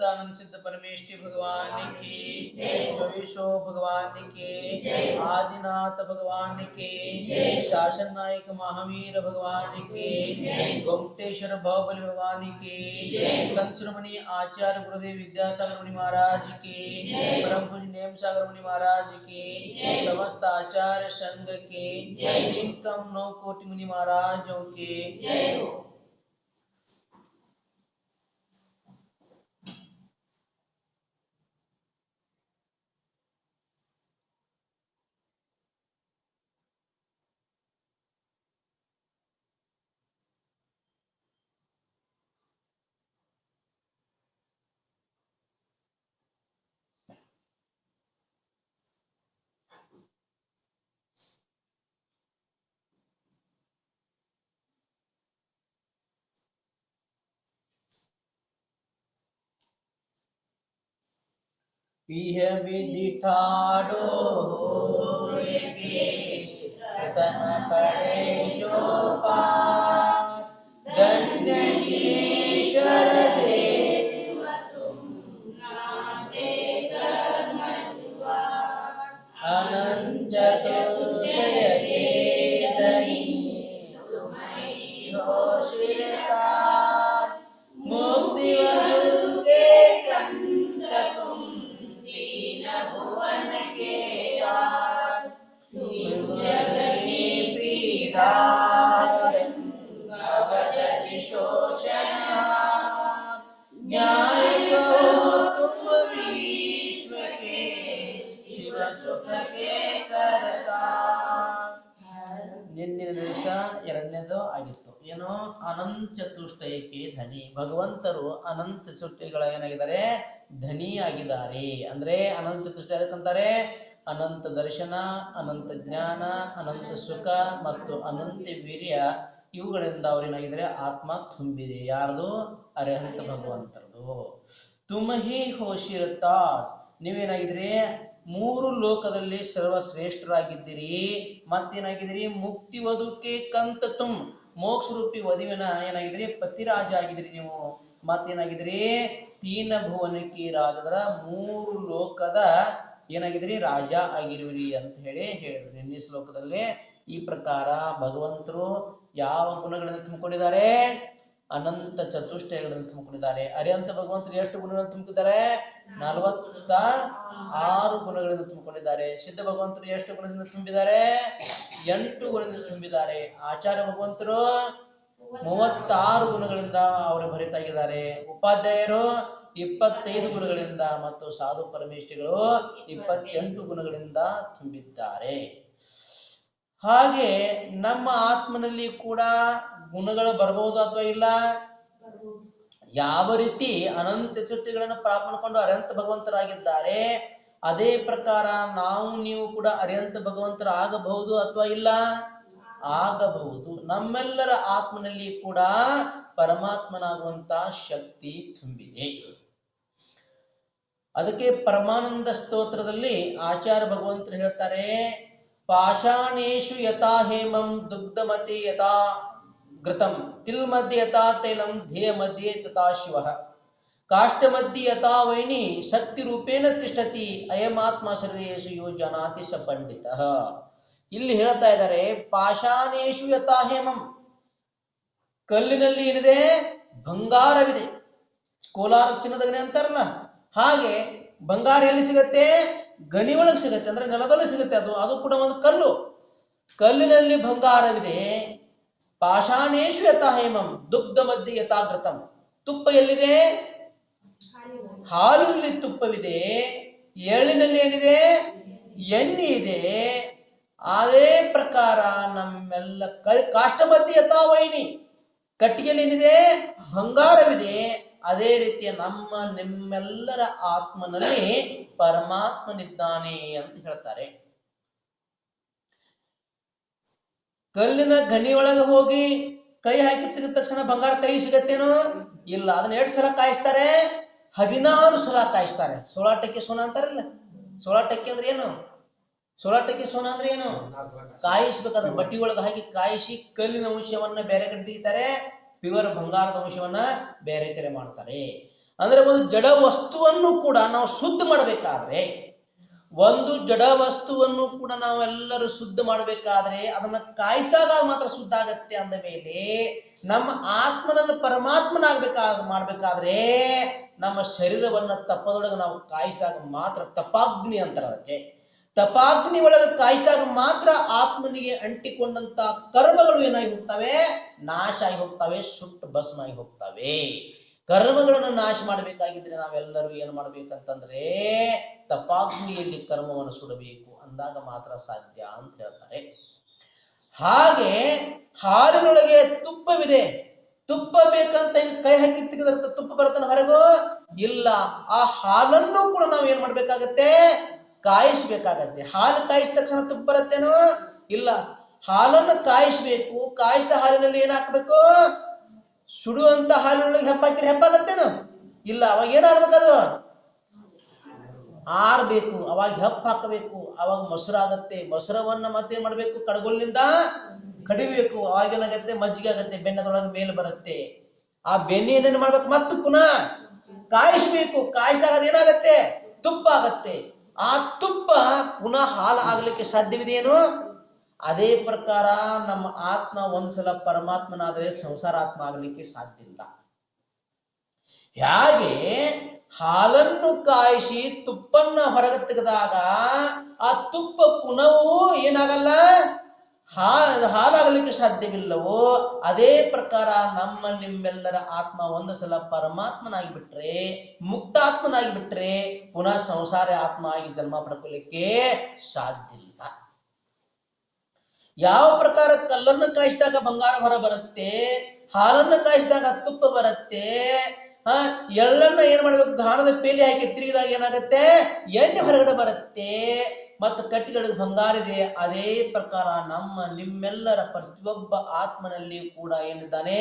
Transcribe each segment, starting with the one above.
आनंद सिद्ध परमेष्टि भगवान की, शोविशो भगवान की, आदिनाथ भगवान की, शासन नायक महावीर भगवान की, गोमटेश्वर बाहुबली भगवान की, संत शिरोमणि आचार्य गुरुदेव विद्यासागर मुनि महाराज की, परम पूज्य नेम सागर मुनि महाराज की, समस्त आचार्य संघ की, 3 कम 9 कोटि मुनि महाराजों की। इह विधि ठाड़ो होएगे, प्रथम पड़े जो पार, धन्य जिनेश्वर देव तुम, नासे कर्म जुआर, अनंत चतुष्टय के धनी, तुम्हीं हो शिरताज, मुक्ति वधु के कंठ तुम, 3 भुवन के साज, तुम जग की पीड़ाहरण, भवदधि शोषणहार, न्याय कहो तुम विश्व के, शिव सुख के करता। ನಿನ್ನೆ ದಿವಸ ಎರಡನೇದು ಆಗಿತ್ತು. ಏನು? ಅನಂತ ಚತುಷ್ಟಯಕ್ಕೆ ಧನಿ. ಭಗವಂತರು ಅನಂತ ಚತುಷ್ಟಯಗಳ ಏನಾಗಿದ್ದಾರೆ? ಧನಿ ಆಗಿದ್ದಾರೆ. ಅಂದ್ರೆ ಅನಂತ ಚತುಷ್ಟಯ ಅದಕ್ಕಂತಾರೆ ಅನಂತ ದರ್ಶನ, ಅನಂತ ಜ್ಞಾನ, ಅನಂತ ಸುಖ ಮತ್ತು ಅನಂತ ವೀರ್ಯ. ಇವುಗಳಿಂದ ಅವ್ರೇನಾಗಿದ್ದಾರೆ? ಆತ್ಮ ತುಂಬಿದೆ. ಯಾರ್ದು? ಅರಿಹಂತ ಭಗವಂತರದು. ತುಮಹಿ ಹೋಶಿರತಾ, ನೀವೇನಾಗಿದ್ರಿ? 3 ಲೋಕದಲ್ಲಿ ಸರ್ವಶ್ರೇಷ್ಠರಾಗಿದ್ದೀರಿ. ಮತ್ತೇನಾಗಿದ್ದೀರಿ? ಮುಕ್ತಿ ವಧುಕ್ಕೆ ಕಂತ ತುಮ್, ಮೋಕ್ಷ ರೂಪಿ ವಧುವಿನ ಏನಾಗಿದ್ರಿ? ಪತಿರಾಜ ಆಗಿದ್ರಿ ನೀವು. ಮತ್ತೇನಾಗಿದ್ರಿ? 3 ಭುವನಕ್ಕೆ ರಾಜದರ 3 ಲೋಕದ ಏನಾಗಿದ್ರಿ? ರಾಜ ಆಗಿರುವಿರಿ ಅಂತ ಹೇಳಿದ್ರು ನಿನ್ನೆ ಶ್ಲೋಕದಲ್ಲಿ. ಈ ಪ್ರಕಾರ ಭಗವಂತರು ಯಾವ ಗುಣಗಳನ್ನು ತುಂಬಿಕೊಂಡಿದ್ದಾರೆ? ಅನಂತ ಚತುಷ್ಟಯಗಳನ್ನು ತುಂಬಿಕೊಂಡಿದ್ದಾರೆ. ಅರಿಹಂತ ಭಗವಂತರು ಎಷ್ಟು ಗುಣಗಳನ್ನು ತುಂಬಿದ್ದಾರೆ? 46 ಗುಣಗಳನ್ನು ತುಂಬಿಕೊಂಡಿದ್ದಾರೆ. ಸಿದ್ಧ ಭಗವಂತರು ಎಷ್ಟು ಗುಣದಿಂದ ತುಂಬಿದ್ದಾರೆ? 8 ಗುಣದಿಂದ ತುಂಬಿದ್ದಾರೆ. ಆಚಾರ್ಯ ಭಗವಂತರು 36 ಗುಣಗಳಿಂದ ಅವರು ಭರಿತಾಗಿದ್ದಾರೆ. ಉಪಾಧ್ಯಾಯರು 25 ಗುಣಗಳಿಂದ ಮತ್ತು ಸಾಧು ಪರಮೇಷ್ಠಿಗಳು 28 ಗುಣಗಳಿಂದ ತುಂಬಿದ್ದಾರೆ. ಹಾಗೆ ನಮ್ಮ ಆತ್ಮನಲ್ಲಿ ಕೂಡ ಗುಣಗಳು ಬರಬಹುದು ಅಥವಾ ಇಲ್ಲ? ಯಾವ ರೀತಿ ಅನಂತ ಚತುಷ್ಟಯಗಳನ್ನು ಪ್ರಾಪ್ತ ಮಾಡಿಕೊಂಡು ಅರಿಹಂತ ಭಗವಂತರಾಗಿದ್ದಾರೆ, ಅದೇ ಪ್ರಕಾರ ನಾವು ನೀವು ಕೂಡ ಅರಿಹಂತ ಭಗವಂತರ ಆಗಬಹುದು ಅಥವಾ ಇಲ್ಲ? ಆಗಬಹುದು. ನಮ್ಮೆಲ್ಲರ ಆತ್ಮನಲ್ಲಿ ಕೂಡ ಪರಮಾತ್ಮನಾಗುವಂತ ಶಕ್ತಿ ತುಂಬಿದೆ. ಅದಕ್ಕೆ ಪರಮಾನಂದ ಸ್ತೋತ್ರದಲ್ಲಿ ಆಚಾರ್ಯ ಭಗವಂತರು ಹೇಳ್ತಾರೆ, ಪಾಷಾಣೇಶು ಯಥಾ ಹೇಮಂ ದುಗ್ಧಮತಿ ಯಥಾ ಘೃತಂ, ತಿಲ್ ಮಧ್ಯೆ ಯಥಾ ತೈಲಂ ಧ್ಯೇಯ ಮಧ್ಯೆ ತಥಾ ಶಿವಃ, ಕಾಷ್ಟ ಮಧ್ಯೆ ಯಥಾ ವೈನಿ ಶಕ್ತಿ ರೂಪೇಣ ತಿಷ್ಠತಿ, ಅಯಮಾತ್ಮ ಶರೀರೇಶು ಯೋ ಜನಾತಿ ಸ ಪಂಡಿತಃ. ಇಲ್ಲಿ ಹೇಳ್ತಾ ಇದ್ದಾರೆ, ಪಾಷಾಣೇಶು ಯಥಾ ಹೇಮಂ, ಕಲ್ಲಿನಲ್ಲಿ ಏನಿದೆ? ಬಂಗಾರವಿದೆ. ಕೋಲಾರ ಚಿನ್ನದ ಗಣಿ ಅಂತಾರಲ್ಲ, ಹಾಗೆ ಬಂಗಾರ ಎಲ್ಲಿ ಸಿಗತ್ತೆ? ಗಣಿ ಒಳಗೆ ಸಿಗತ್ತೆ, ಅಂದ್ರೆ ನೆಲದೊಳಗೆ ಸಿಗುತ್ತೆ. ಅದು ಕೂಡ ಒಂದು ಕಲ್ಲು. ಕಲ್ಲಿನಲ್ಲಿ ಬಂಗಾರವಿದೆ. ಪಾಷಾಣೇಶು ಯಥಾ ಹೇಮಂ ದುಗ್ಧ ಮಧ್ಯೆ ಯಥಾಘೃತಂ. ತುಪ್ಪ ಎಲ್ಲಿದೆ? ಹಾಲಿನಲ್ಲಿ ತುಪ್ಪವಿದೆ. ಎಳ್ಳಿನಲ್ಲಿ ಏನಿದೆ? ಎಣ್ಣೆ ಇದೆ. ಅದೇ ಪ್ರಕಾರ ನಮ್ಮೆಲ್ಲ ಕಾಷ್ಟ ಮಧ್ಯೆ ಯಥಾ ವೈನಿ, ಕಟ್ಟಿಗೆಯಲ್ಲಿ ಏನಿದೆ? ಬಂಗಾರವಿದೆ. ಅದೇ ರೀತಿಯ ನಮ್ಮ ನಿಮ್ಮೆಲ್ಲರ ಆತ್ಮನಲ್ಲಿ ಪರಮಾತ್ಮನಿದ್ದಾನೆ ಅಂತ ಹೇಳ್ತಾರೆ. ಕಲ್ಲಿನ ಗಣಿಯೊಳಗೆ ಹೋಗಿ ಕೈ ಹಾಕಿ ತೆಗೆದ ತಕ್ಷಣ ಬಂಗಾರ ಕೈ ಸಿಗತ್ತೇನೋ? ಇಲ್ಲ. ಅದನ್ನ 8 ಸಲ ಕಾಯಿಸ್ತಾರೆ? 16 ಸಲ ಕಾಯಿಸ್ತಾರೆ. 16 ಟಕ್ಕೆ ಸೋನ ಅಂತಾರಲ್ಲ. 16 ಟಕ್ಕೆ ಅಂದ್ರೆ ಏನು? 16 ಟಕ್ಕೆ ಸೋನ ಅಂದ್ರೆ ಏನು? ಕಾಯಿಸ್ಬೇಕಾದ್ರೆ ಬಟ್ಟಿ ಒಳಗೆ ಹಾಕಿ ಕಾಯಿಸಿ ಕಲ್ಲಿನ ಅಂಶವನ್ನ ಬೇರೆ ಕಡೆ ತೆಗಿತಾರೆ, ಪ್ಯೂರ್ ಬಂಗಾರದ ಅಂಶವನ್ನ ಬೇರೆ ಕಡೆ ಮಾಡ್ತಾರೆ. ಅಂದ್ರೆ ಒಂದು ಜಡ ವಸ್ತುವನ್ನು ಕೂಡ ನಾವು ಶುದ್ಧ ಮಾಡಬೇಕಾದ್ರೆ, ಒಂದು ಜಡ ವಸ್ತುವನ್ನು ಕೂಡ ನಾವೆಲ್ಲರೂ ಶುದ್ಧ ಮಾಡಬೇಕಾದ್ರೆ ಅದನ್ನ ಕಾಯಿಸಿದಾಗ ಮಾತ್ರ ಶುದ್ಧ ಆಗತ್ತೆ. ಅಂದ ಮೇಲೆ ನಮ್ಮ ಆತ್ಮನನ್ನು ಮಾಡ್ಬೇಕಾದ್ರೆ ನಮ್ಮ ಶರೀರವನ್ನ ತಪ್ಪದೊಳಗೆ ನಾವು ಕಾಯಿಸಿದಾಗ ಮಾತ್ರ, ತಪಾಗ್ನಿ ಅಂತಾರೆ ಅದಕ್ಕೆ. ತಪಾಗ್ನಿ ಒಳಗೆ ಕಾಯಿಸಿದಾಗ ಮಾತ್ರ ಆತ್ಮನಿಗೆ ಅಂಟಿಕೊಂಡಂತ ಕರ್ಮಗಳು ಏನಾಗಿ ಹೋಗ್ತವೆ? ನಾಶ ಆಗಿ ಹೋಗ್ತವೆ, ಸುಟ್ಟು ಭಸ್ಮ ಆಗಿ ಹೋಗ್ತವೆ. ಕರ್ಮಗಳನ್ನು ನಾಶ ಮಾಡಬೇಕಾಗಿದ್ರೆ ನಾವೆಲ್ಲರೂ ಏನು ಮಾಡ್ಬೇಕಂತಂದ್ರೆ ತಪಾಗ್ನಿಯಲ್ಲಿ ಕರ್ಮವನ್ನು ಸುಡಬೇಕು, ಅಂದಾಗ ಮಾತ್ರ ಸಾಧ್ಯ ಅಂತ ಹೇಳ್ತಾರೆ. ಹಾಗೆ ಹಾಲಿನೊಳಗೆ ತುಪ್ಪವಿದೆ. ತುಪ್ಪ ಬೇಕಂತ ಕೈ ಹಾಕಿ ತೆಗೆದ್ರೆ ತುಪ್ಪ ಬರುತ್ತಾನೆ ಹೊರಗೋ? ಇಲ್ಲ. ಆ ಹಾಲನ್ನು ಕೂಡ ನಾವು ಏನ್ ಮಾಡ್ಬೇಕಾಗತ್ತೆ? ಕಾಯಿಸ್ಬೇಕಾಗತ್ತೆ. ಹಾಲು ಕಾಯಿಸಿದ ತಕ್ಷಣ ತುಪ್ಪ ಬರುತ್ತೇನೋ? ಇಲ್ಲ. ಹಾಲನ್ನು ಕಾಯಿಸ್ಬೇಕು. ಕಾಯಿಸಿದ ಹಾಲಿನಲ್ಲಿ ಏನ್ ಹಾಕ್ಬೇಕು? ಸುಡುವಂತ ಹಾಲಿನೊಳಗೆ ಹೆಪ್ಪಾಕಿದ್ರೆ ಹೆಪ್ಪಾಗತ್ತೇನು? ಇಲ್ಲ. ಅವಾಗ ಏನಾಗ್ಬೇಕದು? ಆರ್ಬೇಕು. ಅವಾಗ ಹೆಪ್ಪ ಹಾಕಬೇಕು. ಅವಾಗ ಮೊಸರಾಗತ್ತೆ. ಮೊಸರವನ್ನ ಮತ್ತೆ ಮಾಡ್ಬೇಕು, ಕಡಗೋಲಿನಿಂದ ಕಡಿಬೇಕು. ಅವಾಗ ಏನಾಗತ್ತೆ? ಮಜ್ಜಿಗೆ ಆಗತ್ತೆ, ಬೆಣ್ಣದೊಳಗೆ ಮೇಲೆ ಬರುತ್ತೆ. ಆ ಬೆಣ್ಣೆ ಏನೇನು ಮಾಡ್ಬೇಕು? ಮತ್ತು ಪುನಃ ಕಾಯಿಸ್ಬೇಕು. ಕಾಯಿಸಿದಾಗ ಅದೇನಾಗತ್ತೆ? ತುಪ್ಪ ಆಗತ್ತೆ. ಆ ತುಪ್ಪ ಪುನಃ ಹಾಲು ಆಗ್ಲಿಕ್ಕೆ ಸಾಧ್ಯವಿದೆಯೇನು? ಅದೇ ಪ್ರಕಾರ ನಮ್ಮ ಆತ್ಮ ಒಂದ್ಸಲ ಪರಮಾತ್ಮನಾದರೆ ಸಂಸಾರ ಆತ್ಮ ಆಗಲಿಕ್ಕೆ ಸಾಧ್ಯ ಇಲ್ಲ. ಹೇಗೆ ಹಾಲನ್ನು ಕಾಯಿಸಿ ತುಪ್ಪನ್ನ ಹೊರಗೆ ತೆಗೆದಾಗ ಆ ತುಪ್ಪ ಪುನವೂ ಏನಾಗಲ್ಲ, ಹಾಲಾಗಲಿಕ್ಕೆ ಸಾಧ್ಯವಿಲ್ಲವೋ, ಅದೇ ಪ್ರಕಾರ ನಮ್ಮ ನಿಮ್ಮೆಲ್ಲರ ಆತ್ಮ ಒಂದು ಸಲ ಪರಮಾತ್ಮನಾಗಿ ಬಿಟ್ರೆ, ಮುಕ್ತಾತ್ಮನಾಗಿ ಬಿಟ್ರೆ ಪುನಃ ಸಂಸಾರ ಆತ್ಮ ಆಗಿ ಜನ್ಮ ಪಡ್ಕೊಳ್ಳಿಕ್ಕೆ ಸಾಧ್ಯ ಇಲ್ಲ. ಯಾವ ಪ್ರಕಾರ ಕಲ್ಲನ್ನು ಕಾಯಿಸಿದಾಗ ಬಂಗಾರ ಹೊರ ಬರುತ್ತೆ, ಹಾಲನ್ನು ಕಾಯಿಸಿದಾಗ ತುಪ್ಪ ಬರುತ್ತೆ, ಎಳ್ಳನ್ನ ಏನ್ ಮಾಡ್ಬೇಕು? ಗಾಣದ ಪೇಲಿ ಹಾಕಿ ತಿರುಗಿದಾಗ ಏನಾಗತ್ತೆ? ಎಣ್ಣೆ ಹೊರಗಡೆ ಬರುತ್ತೆ. ಮತ್ತು ಕಟ್ಟಿಗಳಿಗೆ ಬಂಗಾರ ಇದೆ. ಅದೇ ಪ್ರಕಾರ ನಮ್ಮ ನಿಮ್ಮೆಲ್ಲರ ಪ್ರತಿಯೊಬ್ಬ ಆತ್ಮನಲ್ಲಿ ಕೂಡ ಏನಿದ್ದಾನೆ?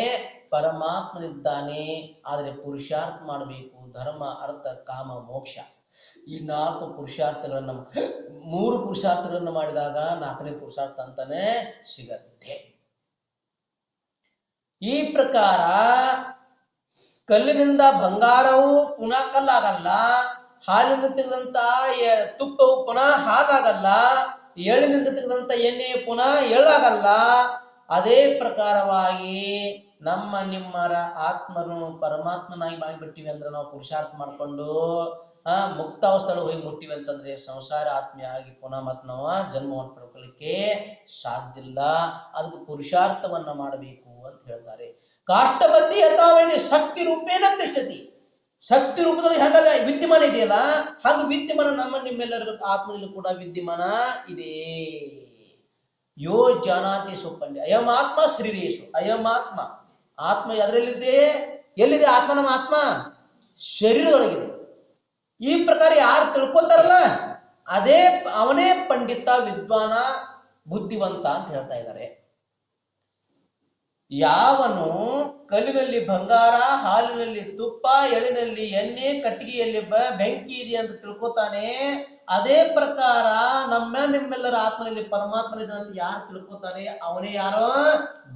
ಪರಮಾತ್ಮನಿದ್ದಾನೆ. ಆದರೆ ಪುರುಷಾರ್ಥ ಮಾಡಬೇಕು. ಧರ್ಮ, ಅರ್ಥ, ಕಾಮ, ಮೋಕ್ಷ, ಈ 4 ಪುರುಷಾರ್ಥಗಳನ್ನ, 3 ಪುರುಷಾರ್ಥಗಳನ್ನ ಮಾಡಿದಾಗ 4ನೇ ಪುರುಷಾರ್ಥ ಅಂತಾನೆ ಸಿಗತ್ತೆ. ಈ ಪ್ರಕಾರ ಕಲ್ಲಿನಿಂದ ಬಂಗಾರವು ಪುನಃ ಕಲ್ಲಾಗಲ್ಲ, ಹಾಲಿನಿಂದ ತೆಗೆದಂತ ತುಪ್ಪವು ಪುನಃ ಹಾಲಾಗಲ್ಲ, ಎಳ್ಳಿನಿಂದ ತೆಗೆದಂತ ಎಣ್ಣೆ ಪುನಃ ಎಳ್ಳಾಗಲ್ಲ. ಅದೇ ಪ್ರಕಾರವಾಗಿ ನಮ್ಮ ನಿಮ್ಮರ ಆತ್ಮನು ಪರಮಾತ್ಮನಾಗಿ ಮಾಡಿಬಿಟ್ಟಿವಿ ಅಂದ್ರೆ ನಾವು ಪುರುಷಾರ್ಥ ಮಾಡ್ಕೊಂಡು ಮುಕ್ತಾವಸ್ಥೆಗೆ ಹೋಗಿ ಮುಟ್ಟಿವಿ ಅಂತಂದ್ರೆ ಸಂಸಾರ ಆತ್ಮೆಯಾಗಿ ಪುನಃ ಮತ್ ನಾವು ಜನ್ಮವನ್ನು ಪಡ್ಕೊಳ್ಳಿಕ್ಕೆ ಸಾಧ್ಯ ಇಲ್ಲ. ಅದಕ್ಕೆ ಪುರುಷಾರ್ಥವನ್ನ ಮಾಡಬೇಕು ಅಂತ ಹೇಳ್ತಾರೆ. ಕಾಷ್ಟಬದ್ಧಿ ಯಥಾವೇಣಿ ಶಕ್ತಿ ರೂಪೇಣ ತಿಷ್ಠತಿ. ಶಕ್ತಿ ರೂಪದಲ್ಲಿ ಹಾಗಲ್ಲ ವಿದ್ಯಮಾನ ಇದೆಯಲ್ಲ, ಹಾಗೆ ವಿದ್ಯಮಾನ ನಮ್ಮ ನಿಮ್ಮೆಲ್ಲರ ಆತ್ಮನಲ್ಲಿ ಕೂಡ ವಿದ್ಯಮಾನ ಇದೆ. ಯೋ ಜಾನಾತಿ ಸುಪಂಡಿ ಅಯಂ ಆತ್ಮ ಶರೀರೇಶು. ಅಯಂ ಆತ್ಮ, ಆತ್ಮ ಅದರಲ್ಲಿದೆ. ಎಲ್ಲಿದೆ ಆತ್ಮ? ನಮ್ಮ ಆತ್ಮ ಶರೀರದೊಳಗಿದೆ. ಈ ಪ್ರಕಾರ ಯಾರು ತಿಳ್ಕೊತಾರಲ್ಲ ಅವನೇ ಪಂಡಿತ, ವಿದ್ವಾನ, ಬುದ್ಧಿವಂತ ಅಂತ ಹೇಳ್ತಾ ಇದ್ದಾರೆ. ಯಾವನು ಕಲ್ಲಿನಲ್ಲಿ ಬಂಗಾರ, ಹಾಲಿನಲ್ಲಿ ತುಪ್ಪ, ಎಳ್ಳಿನಲ್ಲಿ ಎಣ್ಣೆ, ಕಟ್ಟಿಗೆಯಲ್ಲಿ ಬೆಂಕಿ ಇದೆ ಅಂತ ತಿಳ್ಕೊತಾನೆ, ಅದೇ ಪ್ರಕಾರ ನಿಮ್ಮೆಲ್ಲರ ಆತ್ಮನಲ್ಲಿ ಪರಮಾತ್ಮನಿದೆ ಅಂತ ಯಾರು ತಿಳ್ಕೊತಾನೆ ಅವನೇ ಯಾರೋ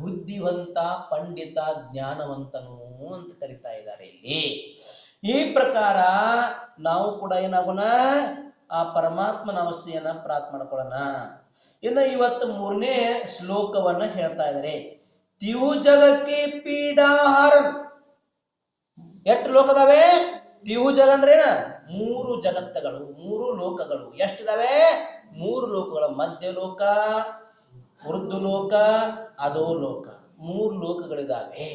ಬುದ್ಧಿವಂತ, ಪಂಡಿತ, ಜ್ಞಾನವಂತನು ಅಂತ ಕರಿತಾ ಇದ್ದಾರೆ ಇಲ್ಲಿ. ಈ ಪ್ರಕಾರ ನಾವು ಕೂಡ ಏನಾಗೋಣ? ಆ ಪರಮಾತ್ಮನ ಅವಸ್ಥೆಯನ್ನ ಪ್ರಾರ್ಥನೆ ಮಾಡ್ಕೊಳ್ಳೋಣ. ಇನ್ನು ಇವತ್ತು 3ನೇ ಶ್ಲೋಕವನ್ನ ಹೇಳ್ತಾ ಇದ್ದಾರೆ. ತಿಹು ಜಗಕ್ಕೆ ಪೀಡಾಹಾರನ್. ಎಷ್ಟು ಲೋಕದಾವೆ? ತಿಹು ಜಗ ಅಂದ್ರೇನ? ಮೂರು ಜಗತ್ತುಗಳು, ಮೂರು ಲೋಕಗಳು ಎಷ್ಟಿದಾವೆ? ಮೂರು ಲೋಕಗಳು, ಮಧ್ಯ ಲೋಕ, ಉರ್ದು ಲೋಕ, ಅದೋ ಲೋಕ, ಮೂರು ಲೋಕಗಳಿದಾವೆ.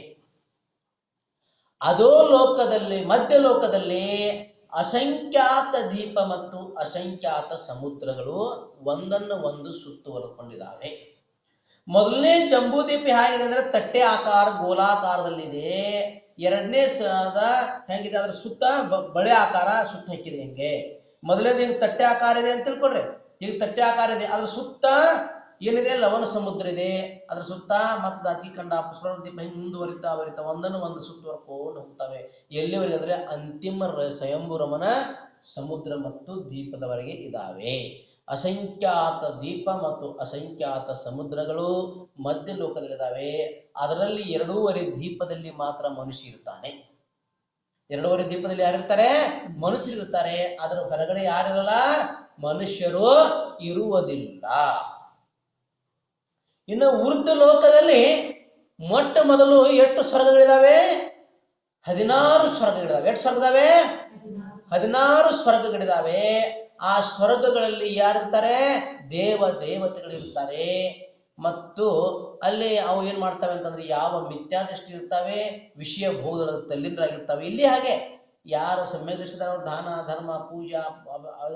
ಅದೋ ಲೋಕದಲ್ಲಿ, ಮಧ್ಯ ಲೋಕದಲ್ಲಿ ಅಸಂಖ್ಯಾತ ದೀಪ ಮತ್ತು ಅಸಂಖ್ಯಾತ ಸಮುದ್ರಗಳು ಒಂದನ್ನು ಒಂದು ಸುತ್ತುವರೆದುಕೊಂಡಿದ್ದಾವೆ. ಮೊದಲನೇ ಜಂಬೂದೀಪ ಹೇಗಿದೆ ಅಂದ್ರೆ ತಟ್ಟೆ ಆಕಾರ ಗೋಲಾಕಾರದಲ್ಲಿದೆ. ಎರಡನೇ ಹೆಂಗಿದೆ, ಅದ್ರ ಸುತ್ತ ಬಳೆ ಆಕಾರ ಸುತ್ತ ಹಾಕಿದೆ. ಹಿಂಗೆ ಮೊದಲನೇದು ಹಿಂಗೆ ತಟ್ಟೆ ಆಕಾರ ಇದೆ ಅಂತ ತಿಳ್ಕೊಡ್ರಿ. ಈಗ ತಟ್ಟೆ ಆಕಾರ ಇದೆ, ಅದ್ರ ಸುತ್ತ ಏನಿದೆ, ಲವಣ ಸಮುದ್ರ ಇದೆ. ಅದ್ರ ಸುತ್ತ ಮತ್ತು ದಾಚಿಗೆ ಕಂಡ ದೀಪ ಹಿಂಗೆ ಮುಂದುವರಿತಾ ಒಂದನ್ನು ಒಂದು ಸುತ್ತುವರ್ಕೊಂಡು ಹೋಗ್ತವೆ. ಎಲ್ಲಿವರೆಗೆ ಅಂದ್ರೆ ಅಂತಿಮ ಸ್ವಯಂಭುರಮನ ಸಮುದ್ರ ಮತ್ತು ದೀಪದವರೆಗೆ ಇದಾವೆ. ಅಸಂಖ್ಯಾತ ದೀಪ ಮತ್ತು ಅಸಂಖ್ಯಾತ ಸಮುದ್ರಗಳು ಮಧ್ಯ ಲೋಕದಲ್ಲಿದ್ದಾವೆ. ಅದರಲ್ಲಿ 2.5 ದೀಪದಲ್ಲಿ ಮಾತ್ರ ಮನುಷ್ಯ ಇರ್ತಾನೆ. 2.5 ದೀಪದಲ್ಲಿ ಯಾರಿರ್ತಾರೆ? ಮನುಷ್ಯರಿರ್ತಾರೆ. ಅದರ ಹೊರಗಡೆ ಯಾರಿರಲ್ಲ, ಮನುಷ್ಯರು ಇರುವುದಿಲ್ಲ. ಇನ್ನು ಉರ್ದು ಲೋಕದಲ್ಲಿ ಮೊಟ್ಟ ಮೊದಲು ಎಷ್ಟು ಸ್ವರ್ಗಗಳಿದಾವೆ? 16 ಸ್ವರ್ಗಗಳಿದಾವೆ. ಎಷ್ಟು ಸ್ವರ್ಗದಾವೆ? 16 ಸ್ವರ್ಗಗಳಿದಾವೆ. ಆ ಸ್ವರ್ಗಗಳಲ್ಲಿ ಯಾರಿರ್ತಾರೆ? ದೇವತೆಗಳಿರ್ತಾರೆ. ಮತ್ತು ಅಲ್ಲಿ ಅವು ಏನ್ ಮಾಡ್ತವೆ ಅಂತಂದ್ರೆ, ಯಾವ ಮಿಥ್ಯಾದೃಷ್ಟಿ ಇರ್ತವೆ, ವಿಷಯ ಭೋಗದ ತಲ್ಲೀನರಾಗಿರ್ತವೆ. ಇಲ್ಲಿ ಹಾಗೆ ಯಾರು ಸಮ್ಯಕ್ ದೃಷ್ಟಿದವರು ದಾನ ಧರ್ಮ ಪೂಜಾ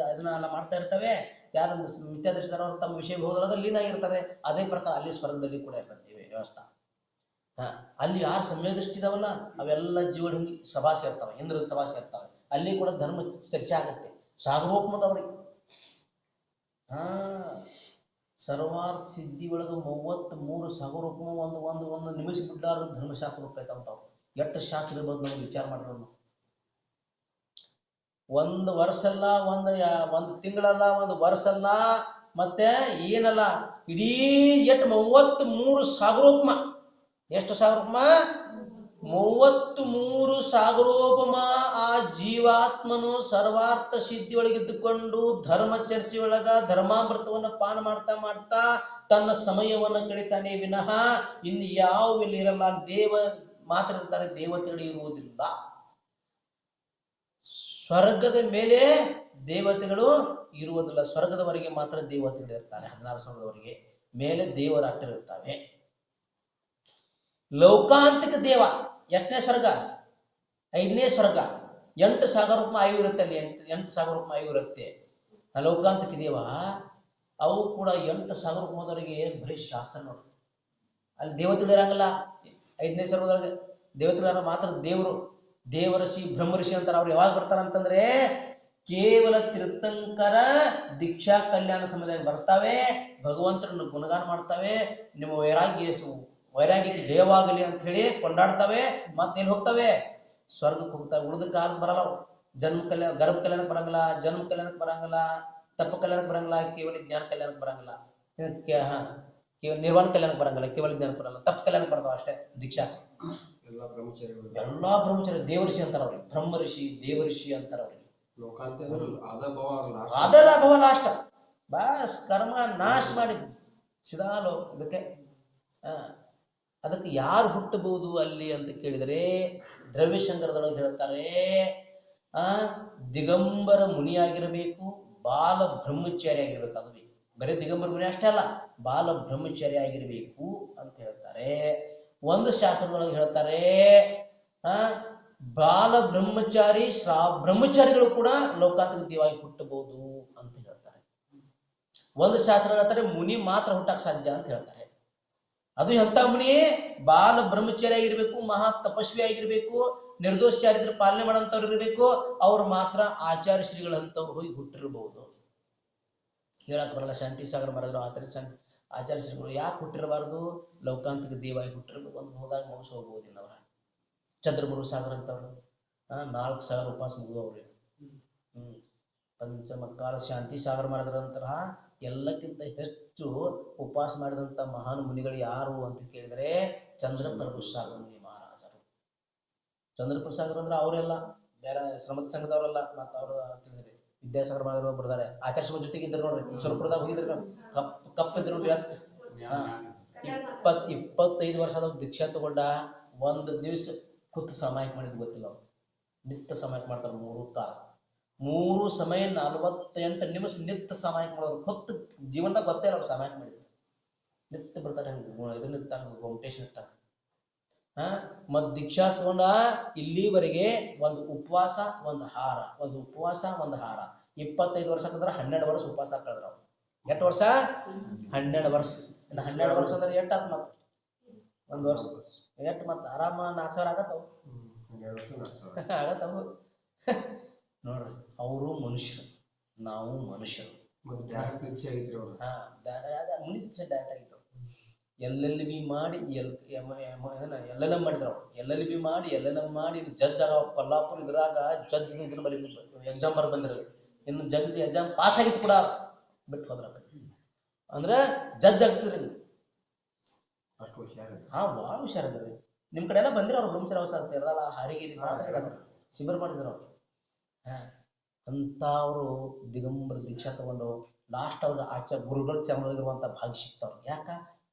ಅದನ್ನೆಲ್ಲ ಮಾಡ್ತಾ ಇರ್ತವೆ. ಯಾರು ಮಿಥ್ಯಾದೃಷ್ಟಿದವರು ತಮ್ಮ ವಿಷಯ ಭೋಗದಲ್ಲಿ ಲೀನಾಗಿರ್ತಾರೆ. ಅದೇ ಪ್ರಕಾರ ಅಲ್ಲಿ ಸ್ವರ್ಗದಲ್ಲಿ ಕೂಡ ಇರ್ತವೆ ವ್ಯವಸ್ಥೆ. ಅಲ್ಲಿ ಯಾರು ಸಮ್ಯಕ್ ದೃಷ್ಟಿ ಇದಾವಲ್ಲ, ಅವೆಲ್ಲ ಜೀವನ ಹಿಂಗೆ ಸಭಾ ಸೇರ್ತವೆ, ಇಂದ್ರದ ಸಭಾ ಸೇರ್ತವೆ. ಅಲ್ಲಿ ಕೂಡ ಧರ್ಮ ಚರ್ಚೆ ಆಗುತ್ತೆ. ಸಾರ್ವಭೌಮದವ್ರಿಗೆ ಸರ್ವಾರ್ಥ ಸಿದ್ಧಿ ಒಳಗೆ 33 ಸಾರ್ವಭೌಮ ಒಂದು ನಿಮಿಷ ಬಿಡ್ಲಾರ್ದು ಧರ್ಮಶಾಸ್ತ್ರ ಹೋಗ್ತಾಯ್ತಾವ್. ಎಷ್ಟು ಶಾಸ್ತ್ರ ಇರ್ಬೋದು ನಮ್ಗೆ ವಿಚಾರ ಮಾಡಿರೋದು. ಒಂದು ವರ್ಷ ಅಲ್ಲ, ಒಂದು ತಿಂಗಳಲ್ಲ, ಒಂದು ವರ್ಷ ಅಲ್ಲ, ಮತ್ತೆ ಏನಲ್ಲ, ಇಡೀ 33 ಸಾಗರೋಪಮ. ಎಷ್ಟು ಸಾಗರೋಪಮ? 33 ಸಾಗರೋಪಮ. ಆ ಜೀವಾತ್ಮನು ಸರ್ವಾರ್ಥ ಸಿದ್ಧಿ ಒಳಗಿದ್ದುಕೊಂಡು ಧರ್ಮ ಚರ್ಚೆಯೊಳಗ ಧರ್ಮಾಮೃತವನ್ನು ಪಾನ ಮಾಡ್ತಾ ಮಾಡ್ತಾ ತನ್ನ ಸಮಯವನ್ನು ಕಳೀತಾನೆ ವಿನಃ ಇನ್ನು ಯಾವ ಇಲ್ಲಿ ಇರಲ್ಲ. ಮಾತ್ರ ಇರ್ತಾರೆ, ದೇವತೆಗಳು ಇರುವುದಿಲ್ಲ. ಸ್ವರ್ಗದ ಮೇಲೆ ದೇವತೆಗಳು ಇರುವುದಿಲ್ಲ. ಸ್ವರ್ಗದವರೆಗೆ ಮಾತ್ರ ದೇವತೆಗಳು ಇರ್ತಾರೆ. 16 ಸ್ವರ್ಗದವರೆಗೆ ಮೇಲೆ ದೇವರ ಅಟ್ಟರಿರ್ತಾವೆ. ಲೌಕಾಂತಿಕ ದೇವ ಎಷ್ಟನೇ ಸ್ವರ್ಗ? 5ನೇ ಸ್ವರ್ಗ. 8 ಸಾಗರೋಪಮ ಆಯು ಇರುತ್ತೆ. ಅಲ್ಲಿ 8 ಸಾಗರೋಪಮ ಆಯು ಇರುತ್ತೆ. ಲೌಕಾಂತಿಕ ದೇವ ಅವು ಕೂಡ 8 ಸಾಗರೋಪಮದವರೆಗೆ ಬರೀ ಶಾಸ್ತ್ರ ನೋಡಿ. ಅಲ್ಲಿ ದೇವತೆಗಳು ಇರಂಗಿಲ್ಲ. 5ನೇ ಸ್ವರ್ಗದೊಳಗೆ ದೇವತೆಗಳ ಮಾತ್ರ ದೇವರು, ದೇವಋಷಿ ಬ್ರಹ್ಮಋಷಿ ಅಂತಾರೆ. ಅವ್ರು ಯಾವಾಗ ಬರ್ತಾರಂತಂದ್ರೆ ಕೇವಲ ತೀರ್ಥಂಕರ ದೀಕ್ಷಾ ಕಲ್ಯಾಣ ಸಮಯದಾಗ ಬರ್ತಾವೆ. ಭಗವಂತರನ್ನು ಗುಣಗಾನ ಮಾಡ್ತಾವೆ. ನಿಮ್ಮ ವೈರಾಗ್ಯಕ್ಕೆ ಜಯವಾಗಲಿ ಅಂತ ಹೇಳಿ ಕೊಂಡಾಡ್ತವೆ. ಮತ್ತೇನು ಹೋಗ್ತವೆ? ಸ್ವರ್ಗಕ್ಕೆ ಹೋಗ್ತವೆ. ಉಳಿದ ಕಾಲಕ್ಕೆ ಬರಲ್ಲ. ಗರ್ಭ ಕಲ್ಯಾಣಕ್ಕೆ ಬರಂಗಿಲ್ಲ, ಜನ್ಮ ಕಲ್ಯಾಣಕ್ಕೆ ಬರಂಗಿಲ್ಲ, ತಪ್ಪ ಕಲ್ಯಾಣಕ್ಕೆ ಬರಂಗಿಲ್ಲ, ಕೇವಲ ಜ್ಞಾನ ಕಲ್ಯಾಣಕ್ಕೆ ಬರಂಗಿಲ್ಲ, ಕೇವಲ ನಿರ್ವಾಣ ಕಲ್ಯಾಣಕ್ಕೆ ಬರಂಗಿಲ್ಲ, ಕೇವಲ ಜ್ಞಾನ ಬರಲ್ಲ, ತಪ್ಪ ಕಲ್ಯಾಣಕ್ಕೆ ಬರ್ತಾವ ಅಷ್ಟೇ. ದೀಕ್ಷಾ ಎಲ್ಲಾ ಬ್ರಹ್ಮಚಾರಿ ದೇವಋಷಿ ಅಂತಾರ ಅವ್ರಿಗೆ. ಬ್ರಹ್ಮ ಋಷಿ ದೇವಋಷಿ ಅಂತಾರ ಅವ್ರಿಗೆ. ಅದರ ಅಭವ ಲಾಷ್ಟ ಬಾಸ್ ಕರ್ಮ ನಾಶ ಮಾಡಿ ಸಿದಾಲೋ. ಅದಕ್ಕೆ ಯಾರು ಹುಟ್ಟಬಹುದು ಅಲ್ಲಿ ಅಂತ ಕೇಳಿದರೆ ದ್ರವ್ಯಶಂಕರದೊಳಗೆ ಹೇಳ್ತಾರೆ, ದಿಗಂಬರ ಮುನಿಯಾಗಿರಬೇಕು, ಬಾಲ ಬ್ರಹ್ಮಚಾರಿ ಆಗಿರ್ಬೇಕು. ಅದು ಬರೀ ದಿಗಂಬರ ಮುನಿ ಅಷ್ಟೇ ಅಲ್ಲ, ಬಾಲ ಬ್ರಹ್ಮಚಾರಿ ಆಗಿರ್ಬೇಕು ಅಂತ ಹೇಳ್ತಾರೆ. ಒಂದು ಶಾಸ್ತ್ರದೊಳಗೆ ಹೇಳ್ತಾರೆ ಬಾಲ ಬ್ರಹ್ಮಚಾರಿ ಬ್ರಹ್ಮಚಾರಿಗಳು ಕೂಡ ಲೋಕಾಂತಿಕ ದೇವಾಗಿ ಹುಟ್ಟಬಹುದು ಅಂತ ಹೇಳ್ತಾರೆ. ಒಂದು ಶಾಸ್ತ್ರ ಹೇಳ್ತಾರೆ ಮುನಿ ಮಾತ್ರ ಹುಟ್ಟಕ್ಕೆ ಸಾಧ್ಯ ಅಂತ ಹೇಳ್ತಾರೆ. ಅದು ಎಂತ ಮುನಿ? ಬಾಲ ಬ್ರಹ್ಮಚಾರಿ ಆಗಿರ್ಬೇಕು, ಮಹಾ ತಪಸ್ವಿ ಆಗಿರ್ಬೇಕು, ನಿರ್ದೋಷ ಚಾರಿತ್ರ ಪಾಲನೆ ಮಾಡೋಂಥವ್ರು ಇರಬೇಕು. ಅವ್ರು ಮಾತ್ರ ಆಚಾರ್ಯ ಶ್ರೀಗಳಂತವ್ರು ಹೋಗಿ ಹುಟ್ಟಿರಬಹುದು. ಹೇಳಕ್ ಬರಲ್ಲ. ಶಾಂತಿ ಸಾಗರ ಮಾಡಿದ್ರು ಆಚಾರ್ಯ ಶ್ರೀಗಳು ಯಾಕೆ ಹುಟ್ಟಿರಬಾರ್ದು? ಲೌಕಾಂತಿಕ ದೇವಾಗಿ ಹುಟ್ಟಿರ್ಬೇಕು. ಒಂದು ಹೋದಾಗ ಮೋಸ ಹೋಗ್ಬೋದಿಲ್ಲ. ಅವರ ಚಂದ್ರಮುರು ಸಾಗರ ಅಂತವ್ರು 4,000 ಉಪವಾಸ ಮುಗಿದವ್ರಿ. ಪಂಚಮಕಾಲ ಶಾಂತಿ ಸಾಗರ ಮಾಡಿದ್ರಂತಹ ಎಲ್ಲಕ್ಕಿಂತ ಹೆಚ್ಚು ಉಪವಾಸ ಮಾಡಿದಂತ ಮಹಾನ್ ಮುನಿಗಳು ಯಾರು ಅಂತ ಕೇಳಿದರೆ ಚಂದ್ರಪ್ರಭು ಸಾಗರ ಮುನಿ ಮಹಾರಾಜರು. ಚಂದ್ರಪ್ರಭು ಸಾಗರ ಅಂದ್ರೆ ಅವರೆಲ್ಲ ಬೇರೆ ಶ್ರಮದ ಸಂಘದವರೆಲ್ಲ. ಮತ್ತೆ ಅವರು ತಿಳಿದ್ರಿ ವಿದ್ಯಾಸಾಗರ ಮಾಡಿದ್ರು ಬರ್ತಾರೆ. ಆಚಾರ್ಯ ಶ್ರೀ ಜೊತೆಗೆ ಇದ್ರು ನೋಡ್ರಿ. ಸ್ವರ್ಪುರದಾಗ ಹೋಗಿದ್ರು, ಕಪ್ಪಿದ್ರು ನೋಡ್ರಿ. 25 ವರ್ಷದ ದೀಕ್ಷಾ ತಗೊಂಡ. ಒಂದು ದಿವಸ ಕೂತು ಸಮಾಯಕ ಮಾಡಿದ್ ಗೊತ್ತಿಲ್ಲ ಅವ್ರು. ನಿತ್ಯ ಸಮಾಯಕ ಮಾಡ್ತಾರೆ. 3 ಸಮಯ 48 ನಿಮಿಷ ನಿತ್ಯ ಸಾಮಾಯಿಕ ಮಾಡೋರು ಹೊತ್ತು ಜೀವನದಾಗ ಗೊತ್ತೇ ಇಲ್ಲ ಅವ್ರು ಸಾಮಾಯಿಕ ಮಾಡಿದ್ರು ನಿತ್ಯ ಬರ್ತಾರೆ ಹಂಗೆ ಇದನ್ನ ಇರ್ತಾನೆ ಗೋಮಟೇಶನ್ ಇರ್ತಾನೆ ಮತ್ ದೀಕ್ಷಾ ತಗೊಂಡ ಇಲ್ಲಿವರೆಗೆ ಒಂದು ಉಪವಾಸ ಒಂದು ಹಾರ ಒಂದು ಉಪವಾಸ ಒಂದು ಹಾರ 25 ವರ್ಷ ಅಂತಂದ್ರೆ 12 ವರ್ಷ ಉಪವಾಸ ಕಳೆದ್ರ ಅವ್ರು ಎಷ್ಟು ವರ್ಷ 12 ವರ್ಷ ಇನ್ನು 12 ವರ್ಷ ಅಂದ್ರೆ ಎಷ್ಟು ಆತ್ ಮತ್ತ ಒಂದು ವರ್ಷ ಎಷ್ಟು ಮತ್ತ ಆರಾಮ 4,000 ಆಗತ್ತವು ಆಗತ್ತವು ನೋಡ್ರಿ ಅವರು ಮನುಷ್ಯರು ನಾವು ಮನುಷ್ಯರು ಡೈರೆಕ್ಟ್ ಆಗಿತ್ತು LLB ಮಾಡಿ LLM ಮಾಡಿದ್ರು LLB ಮಾಡಿ LLM ಮಾಡಿ ಜಡ್ಜ್ ಆಗ ಕೊಲ್ಲಾಪುರ ಇದ್ರಾಗ ಜಡ್ಜ್ ಇದನ್ನ ಬರೀದ್ರು ಎಕ್ಸಾಮ್ ಬರ್ದು ಬಂದಿರಲ್ಲ ಇನ್ನು ಜಡ್ಜ್ ಎಕ್ಸಾಮ್ ಪಾಸ್ ಆಗಿತ್ತು ಕೂಡ ಬಿಟ್ಟು ಹೋದ್ರ ಅಂದ್ರೆ ಜಡ್ಜ್ ಆಗ್ತಿದ್ರಿ ಅಷ್ಟು ಹುಷಾರ ಭಾಳ ಹುಷಾರಿದ್ರಿ ನಿಮ್ ಕಡೆ ಎಲ್ಲ ಬಂದಿರ ಅವ್ರು ಬ್ರಹ್ಮಚರ್ಯ ಅವಸ್ಥೆ ಅಂತ ಇರಲ್ಲ ಹಾರಿಗಿರಿ ಮಾತಾಡಿದ್ರು ಶಿಬಿರ ಮಾಡಿದ್ರು ಅವ್ರು ಅಂತ ಅವರು ದಿಗಂಬರ ದೀಕ್ಷಾ ತಗೊಂಡು ಲಾಸ್ಟ್ ಅವ್ರಿಗೆ ಗುರುಗಳ ಚರ್ಮದಲ್ಲಿರುವಂತ ಭಾಗ್ಯ ಸಿಗ್ತಾವ್ರು ಯಾಕ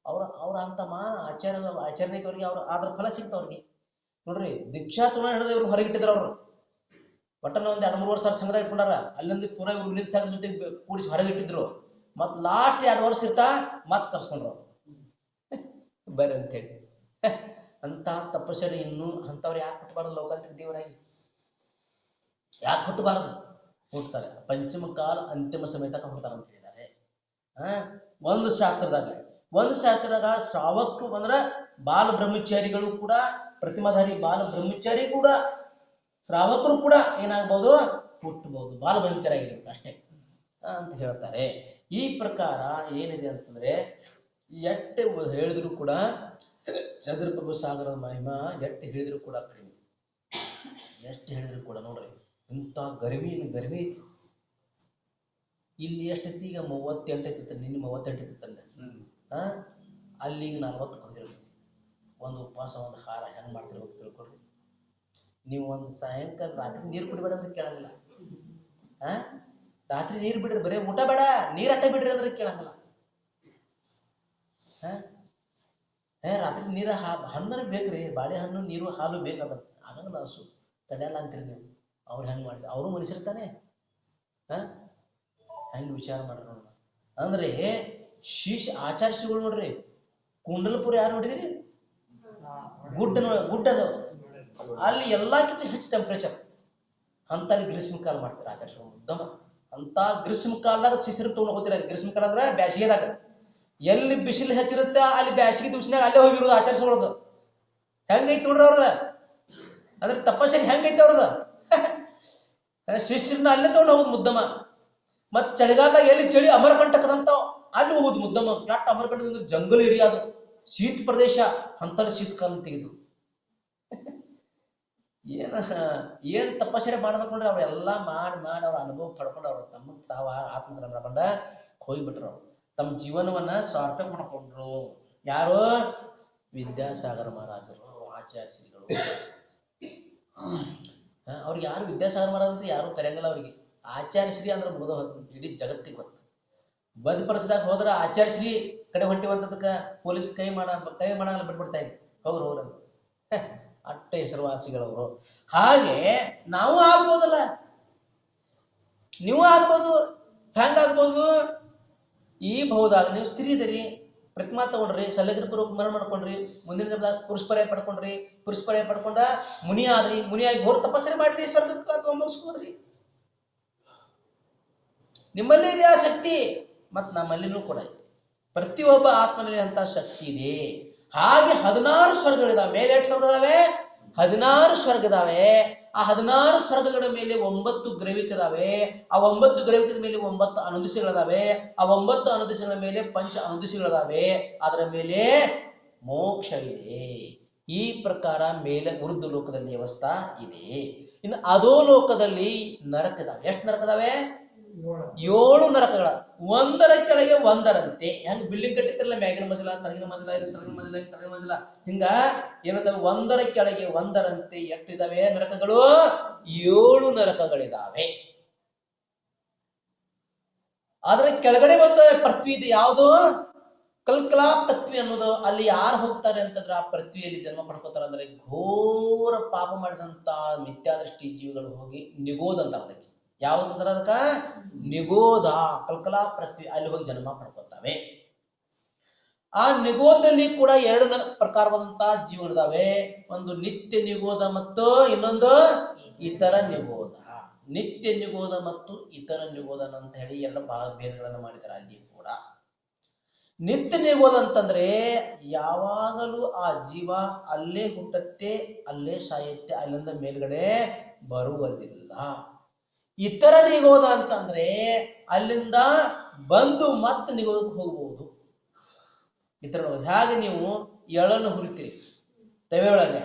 ಅವ್ರ ಅಂತ ಆಚರಣೆದವ್ರಿಗೆ ಅವ್ರು ಅದ್ರ ಫಲ ಸಿಗ್ತಾವ್ರಿಗೆ ನೋಡ್ರಿ ದೀಕ್ಷಾ ತಗೊಂಡು ಹಿಡಿದ ಇವ್ರು ಹೊರಗಿಟ್ಟಿದ್ರು ಅವ್ರು ಒಟ್ಟನ ಒಂದ್ 2-3 ವರ್ಷ ಸಂಘದಾಗ ಇಟ್ಕೊಂಡಾರ ಅಲ್ಲಿಂದ ಪೂರಾ ಇವ್ರು ವಿನೀತ್ ಸಾಗರ್ ಜೊತೆ ಕೂಡಿಸಿ ಹೊರಗಿಟ್ಟಿದ್ರು ಮತ್ ಲಾಸ್ಟ್ 2 ವರ್ಷ ಇರ್ತಾ ಮತ್ ಕರ್ಸ್ಕೊಂಡ್ರು ಬರ್ರಿ ಅಂತೇಳಿ ಅಂತ ತಪಸ್ಸರಿ ಇನ್ನು ಅಂತವ್ರು ಯಾಕೆ ಹುಟ್ಟಬಾರ್ದು ಲೋಕಾಂತರಿಕ ದೇವರಾಗಿ ಯಾಕೆ ಹುಟ್ಟಬಾರದು ಹುಟ್ಟತಾರೆ ಪಂಚಮ ಕಾಲ ಅಂತಿಮ ಸಮೇತಕ ಹುಡ್ತಾರ ಅಂತ ಹೇಳಿದ್ದಾರೆ ಒಂದು ಶಾಸ್ತ್ರದಾಗ ಶ್ರಾವಕ ಅಂದ್ರ ಬಾಲ ಬ್ರಹ್ಮಚಾರಿಗಳು ಕೂಡ ಪ್ರತಿಮಾಧಾರಿ ಬಾಲ ಬ್ರಹ್ಮಚಾರಿ ಕೂಡ ಶ್ರಾವಕರು ಕೂಡ ಏನಾಗಬಹುದು ಹುಟ್ಟಬಹುದು ಬಾಲ ಬ್ರಹ್ಮಚಾರಿ ಆಗಿರ್ಬೇಕು ಅಷ್ಟೇ ಅಂತ ಹೇಳ್ತಾರೆ ಈ ಪ್ರಕಾರ ಏನಿದೆ ಅಂತಂದ್ರೆ ಎಟ್ಟೆ ಹೇಳಿದ್ರು ಕೂಡ ಚಂದ್ರಪ್ರಭು ಸಾಗರದ ಮಹಿಮಾ ಎಟ್ಟು ಹೇಳಿದ್ರು ಕೂಡ ಕಡಿಮೆ ಎಷ್ಟು ಹೇಳಿದ್ರು ಕೂಡ ನೋಡ್ರಿ ಇಂಥ ಗರ್ಮಿ ಐತಿ ಇಲ್ಲಿ ಎಷ್ಟೈತಿ ಈಗ 38 ಐತಿ ನಿನ್ನೆ 38 ಐತಿ ಅಲ್ಲಿ ಈಗ 40 ಕೊಂದಿರ್ತೈತಿ ಒಂದು ಉಪವಾಸ ಒಂದು ಹಾರ ಹೆಂಗ್ ಮಾಡ್ತಿರ್ಬೇಕು ತಿಳ್ಕೊಡ್ರಿ ನೀವು ಒಂದು ಸಾಯಂಕಾಲ ರಾತ್ರಿ ನೀರು ಕುಡಿಬೇಡ ಅಂದ್ರೆ ಕೇಳಂಗಿಲ್ಲ ರಾತ್ರಿ ನೀರು ಬಿಡ್ರಿ ಬರೀ ಊಟ ಬೇಡ ನೀರ್ ಅಟ್ಟ ಬಿಡ್ರಿ ಅಂದ್ರೆ ಕೇಳಂಗಿಲ್ಲ ರಾತ್ರಿ ನೀರ ಹಣ್ಣು ಬೇಕ್ರಿ ಬಾಳೆಹಣ್ಣು ನೀರು ಹಾಲು ಬೇಕಾದ ಆಗಂಗಿಲ್ಲ ಹಸು ತಡೆಯಲ್ಲ ಅಂತೀರಿ ನೀವು ಅವ್ರು ಹೆಂಗ್ ಮಾಡಿದ್ರು ಅವರು ಮನುಷ್ಯರ್ತಾನೆ ಹೆಂಗ್ ವಿಚಾರ ಮಾಡ್ರಿ ನೋಡ ಅಂದ್ರೆ ಆಚಾರ್ಯ ಶ್ರೀಗಳು ನೋಡ್ರಿ ಕುಂಡಲಪುರ ಯಾರು ನೋಡಿದ್ರಿ ಗುಡ್ಡ ಅದು ಅಲ್ಲಿ ಎಲ್ಲಕ್ಕಿಂತ ಹೆಚ್ಚು ಟೆಂಪರೇಚರ್ ಅಂತ ಗ್ರೀಷ್ಮ ಕಾಲ ಮಾಡ್ತಾರೆ ಆಚಾರ್ಯ ಶ್ರೀಗಳು ಉದ್ದಮ ಅಂತ ಗ್ರೀಷ್ಮ ಕಾಲದಾಗ ಶಿಶಿರು ತಗೊಂಡು ಹೋಗ್ತೀರ ಗ್ರೀಷ್ಮ ಕಾಲ ಅಂದ್ರೆ ಬ್ಯಾಸಿಗೆದಾಗ ಎಲ್ಲಿ ಬಿಸಿಲು ಹೆಚ್ಚಿರುತ್ತೆ ಅಲ್ಲಿ ಬ್ಯಾಸಿಗೆ ದಿವ್ಸನಾಗ ಅಲ್ಲೇ ಹೋಗಿರೋದು ಆಚಾರ್ಯ ಶ್ರೀಗಳದು ಹೆಂಗೈತಿ ನೋಡ್ರಿ ಅವ್ರದ ಅಂದ್ರೆ ತಪಸ್ಸರಿ ಹೆಂಗೈತಿ ಅವ್ರದ ಶಿಷ್ಯರನ್ನ ಅಲ್ಲೇ ತಗೊಂಡು ಹೋಗುದು ಮುದ್ದಮ ಮತ್ ಚಳಿಗಾಲದಾಗ ಎಲ್ಲಿ ಚಳಿ ಅಮರಕಂಟಕದಂತ ಅಲ್ಲಿ ಹೋಗುದು ಮುದ್ದಮ ಕೆಟ್ಟ ಅಮರಕಂಟಕ ಜಂಗಲ್ ಏರಿಯಾ ಅದು ಶೀತ ಪ್ರದೇಶ ಅಂತ ಶೀತಕಾಲ ತೆಗೆದು ಏನ್ ತಪಸ್ಸರಿ ಮಾಡ್ಬೇಕು ನೋಡ್ರಿ ಅವ್ರೆಲ್ಲಾ ಮಾಡಿ ಅವ್ರ ಅನುಭವ ಪಡ್ಕೊಂಡು ಅವ್ರ ತಮ್ಮ ತಾವ ಆತ್ಮಕರಣ ಮಾಡ್ಕೊಂಡ ಹೋಗ್ಬಿಟ್ರು ಅವ್ರು ತಮ್ಮ ಜೀವನವನ್ನ ಸ್ವಾರ್ಥ ಮಾಡ್ಕೊಂಡ್ರು ಯಾರು ವಿದ್ಯಾಸಾಗರ ಮಹಾರಾಜರು ಆಚಾರ್ಯ ಶ್ರೀಗಳು ಅವ್ರಿಗೆ ಯಾರು ವಿದ್ಯಾಸಾಗರ ಮಹಾರಾಜ ಅಂತ ಯಾರು ಕರೆಯಂಗಿಲ್ಲ ಅವ್ರಿಗೆ ಆಚಾರ್ಯ ಶ್ರೀ ಅಂದ್ರೆ ಮುಗಿದ ಇಡೀ ಜಗತ್ತಿಗೆ ಗೊತ್ತು ಬದ್ಪಡಿಸಿದಾಗ ಹೋದ್ರ ಆಚಾರ್ಯ ಶ್ರೀ ಕಡೆ ಹೊಂಟಿವಂತದಕ್ಕ ಪೊಲೀಸ್ ಕೈ ಮಾಡಂಗಿಲ್ಲ ಬಿಟ್ಬಿಡ್ತಾ ಇದ್ವಿ ಹೋಗ್ರ ಅಟ್ಟ ಹೆಸರುವಾಸಿಗಳವರು ಹಾಗೆ ನಾವು ಆಗ್ಬೋದಲ್ಲ ನೀವು ಆಗ್ಬೋದು ಹೆಂಗಾಗ್ಬೋದು ಈ ಬಹುದಾಗ ನೀವು ಸ್ತ್ರೀ ಇದರಿ ಪ್ರತಿಮಾ ತಗೊಂಡ್ರಿ ಸಲ್ಲದ್ರ ಪೂರ್ವಕ ಮರಣ ಮಾಡ್ಕೊಂಡ್ರಿ ಮುಂದಿನ ದಿನದಾಗ ಪುರುಷ ಪರ್ಯಾಯ ಪಡ್ಕೊಂಡ ಮುನಿ ಆದ್ರಿ ಮುನಿಯಾಗಿ ಘೋರ ತಪಸ್ಸರಿ ಮಾಡ್ರಿ ಸ್ವರ್ಗಕ್ಕೆ ಮುಗಿಸ್ಬೋದ್ರಿ ನಿಮ್ಮಲ್ಲಿ ಇದೆ ಆ ಶಕ್ತಿ ಮತ್ ನಮ್ಮಲ್ಲಿನೂ ಕೂಡ ಇದೆ ಪ್ರತಿಯೊಬ್ಬ ಆತ್ಮನಲ್ಲಿ ಅಂತ ಶಕ್ತಿ ಇದೆ ಹಾಗೆ 16 ಸ್ವರ್ಗಗಳಿದಾವೆ ಮೇಲೆ 8 ಸ್ವರ್ಗ ಇದಾವೆ 16 ಸ್ವರ್ಗ ಇದಾವೆ ಆ 16 ಸ್ವರ್ಗಗಳ ಮೇಲೆ 9 ಗ್ರವಿಕದಾವೆ ಆ 9 ಗ್ರವಿಕದ ಮೇಲೆ 9 ಅನುದಿಶೆಗಳಿದಾವೆ ಆ 9 ಅನುದಿಶೆಗಳ ಮೇಲೆ ಪಂಚ ಅನುದಿಶೆಗಳಿದಾವೆ ಅದರ ಮೇಲೆ ಮೋಕ್ಷ ಇದೆ ಈ ಪ್ರಕಾರ ಮೇಲೆ ಉರ್ದು ಲೋಕದಲ್ಲಿ ವ್ಯವಸ್ಥಾ ಇದೆ ಇನ್ನು ಅದೋ ಲೋಕದಲ್ಲಿ ನರಕ ಇದಾವೆ ಎಷ್ಟು ನರಕ ಇದಾವೆ 7 ನರಕಗಳ ಒಂದರ ಕೆಳಗೆ ಒಂದರಂತೆ ಹೆಂಗ್ ಬಿಲ್ಡಿಂಗ್ ಕಟ್ಟಿರ್ತಿರಲ್ಲ ಮ್ಯಾಗಿನ ಮಜಲ ತಳಗಿನ ಮಜಲ ಹಿಂಗ ಏನಂತ ಒಂದರ ಕೆಳಗೆ ಒಂದರಂತೆ ಎಷ್ಟಿದಾವೆ ನರಕಗಳು 7 ನರಕಗಳಿದಾವೆ ಅದರ ಕೆಳಗಡೆ ಒಂದು ಪೃಥ್ವಿ ಇದೆ ಯಾವುದು ಕಲ್ಕಲಾ ಪೃಥ್ವಿ ಅನ್ನೋದು ಅಲ್ಲಿ ಯಾರು ಹೋಗ್ತಾರೆ ಅಂತಂದ್ರೆ ಆ ಪೃಥ್ವಿಯಲ್ಲಿ ಜನ್ಮ ಪಡ್ಕೋತಾರೆ ಅಂದ್ರೆ ಘೋರ ಪಾಪ ಮಾಡಿದಂತ ಮಿಥ್ಯಾದೃಷ್ಟಿ ಜೀವಿಗಳು ಹೋಗಿ ನಿಗೋದಂತ ಅದಕ್ಕೆ ಯಾವ್ದಂದ್ರ ಅದಕ್ಕ ನಿಗೋಧ ಕಲ್ಕಲಾ ಪೃಥ್ವಿ ಅಲ್ಲಿ ಹೋಗಿ ಜನ್ಮ ಪಡ್ಕೊತಾವೆ. ಆ ನಿಗೋಧದಲ್ಲಿ ಕೂಡ ಎರಡು ಪ್ರಕಾರವಾದಂತಹ ಜೀವನದಾವೆ. ಒಂದು ನಿತ್ಯ ನಿಗೋಧ ಮತ್ತು ಇನ್ನೊಂದು ಇತರ ನಿಗೋಧ. ನಿತ್ಯ ನಿಗೋಧ ಮತ್ತು ಇತರ ನಿಗೋಧ ಅಂತ ಹೇಳಿ ಎರಡು ಭೇದಗಳನ್ನು ಮಾಡಿದ್ದಾರೆ ಅಲ್ಲಿ ಕೂಡ. ನಿತ್ಯ ನಿಗೋಧ ಅಂತಂದ್ರೆ ಯಾವಾಗಲೂ ಆ ಜೀವ ಅಲ್ಲೇ ಹುಟ್ಟತ್ತೆ, ಅಲ್ಲೇ ಸಾಯುತ್ತೆ, ಅಲ್ಲಿಂದ ಮೇಲ್ಗಡೆ ಬರುವುದಿಲ್ಲ. ಇತರ ನಿಗೋಧ ಅಂತಂದ್ರೆ ಅಲ್ಲಿಂದ ಬಂದು ಮತ್ತೆ ನಿಗೋಧಕ್ಕೆ ಹೋಗಬಹುದು. ಇತರ ಹಾಗೆ ನೀವು ಎಳನ್ನು ಹುರಿತೀರಿ ತವೆ ಒಳಗೆ,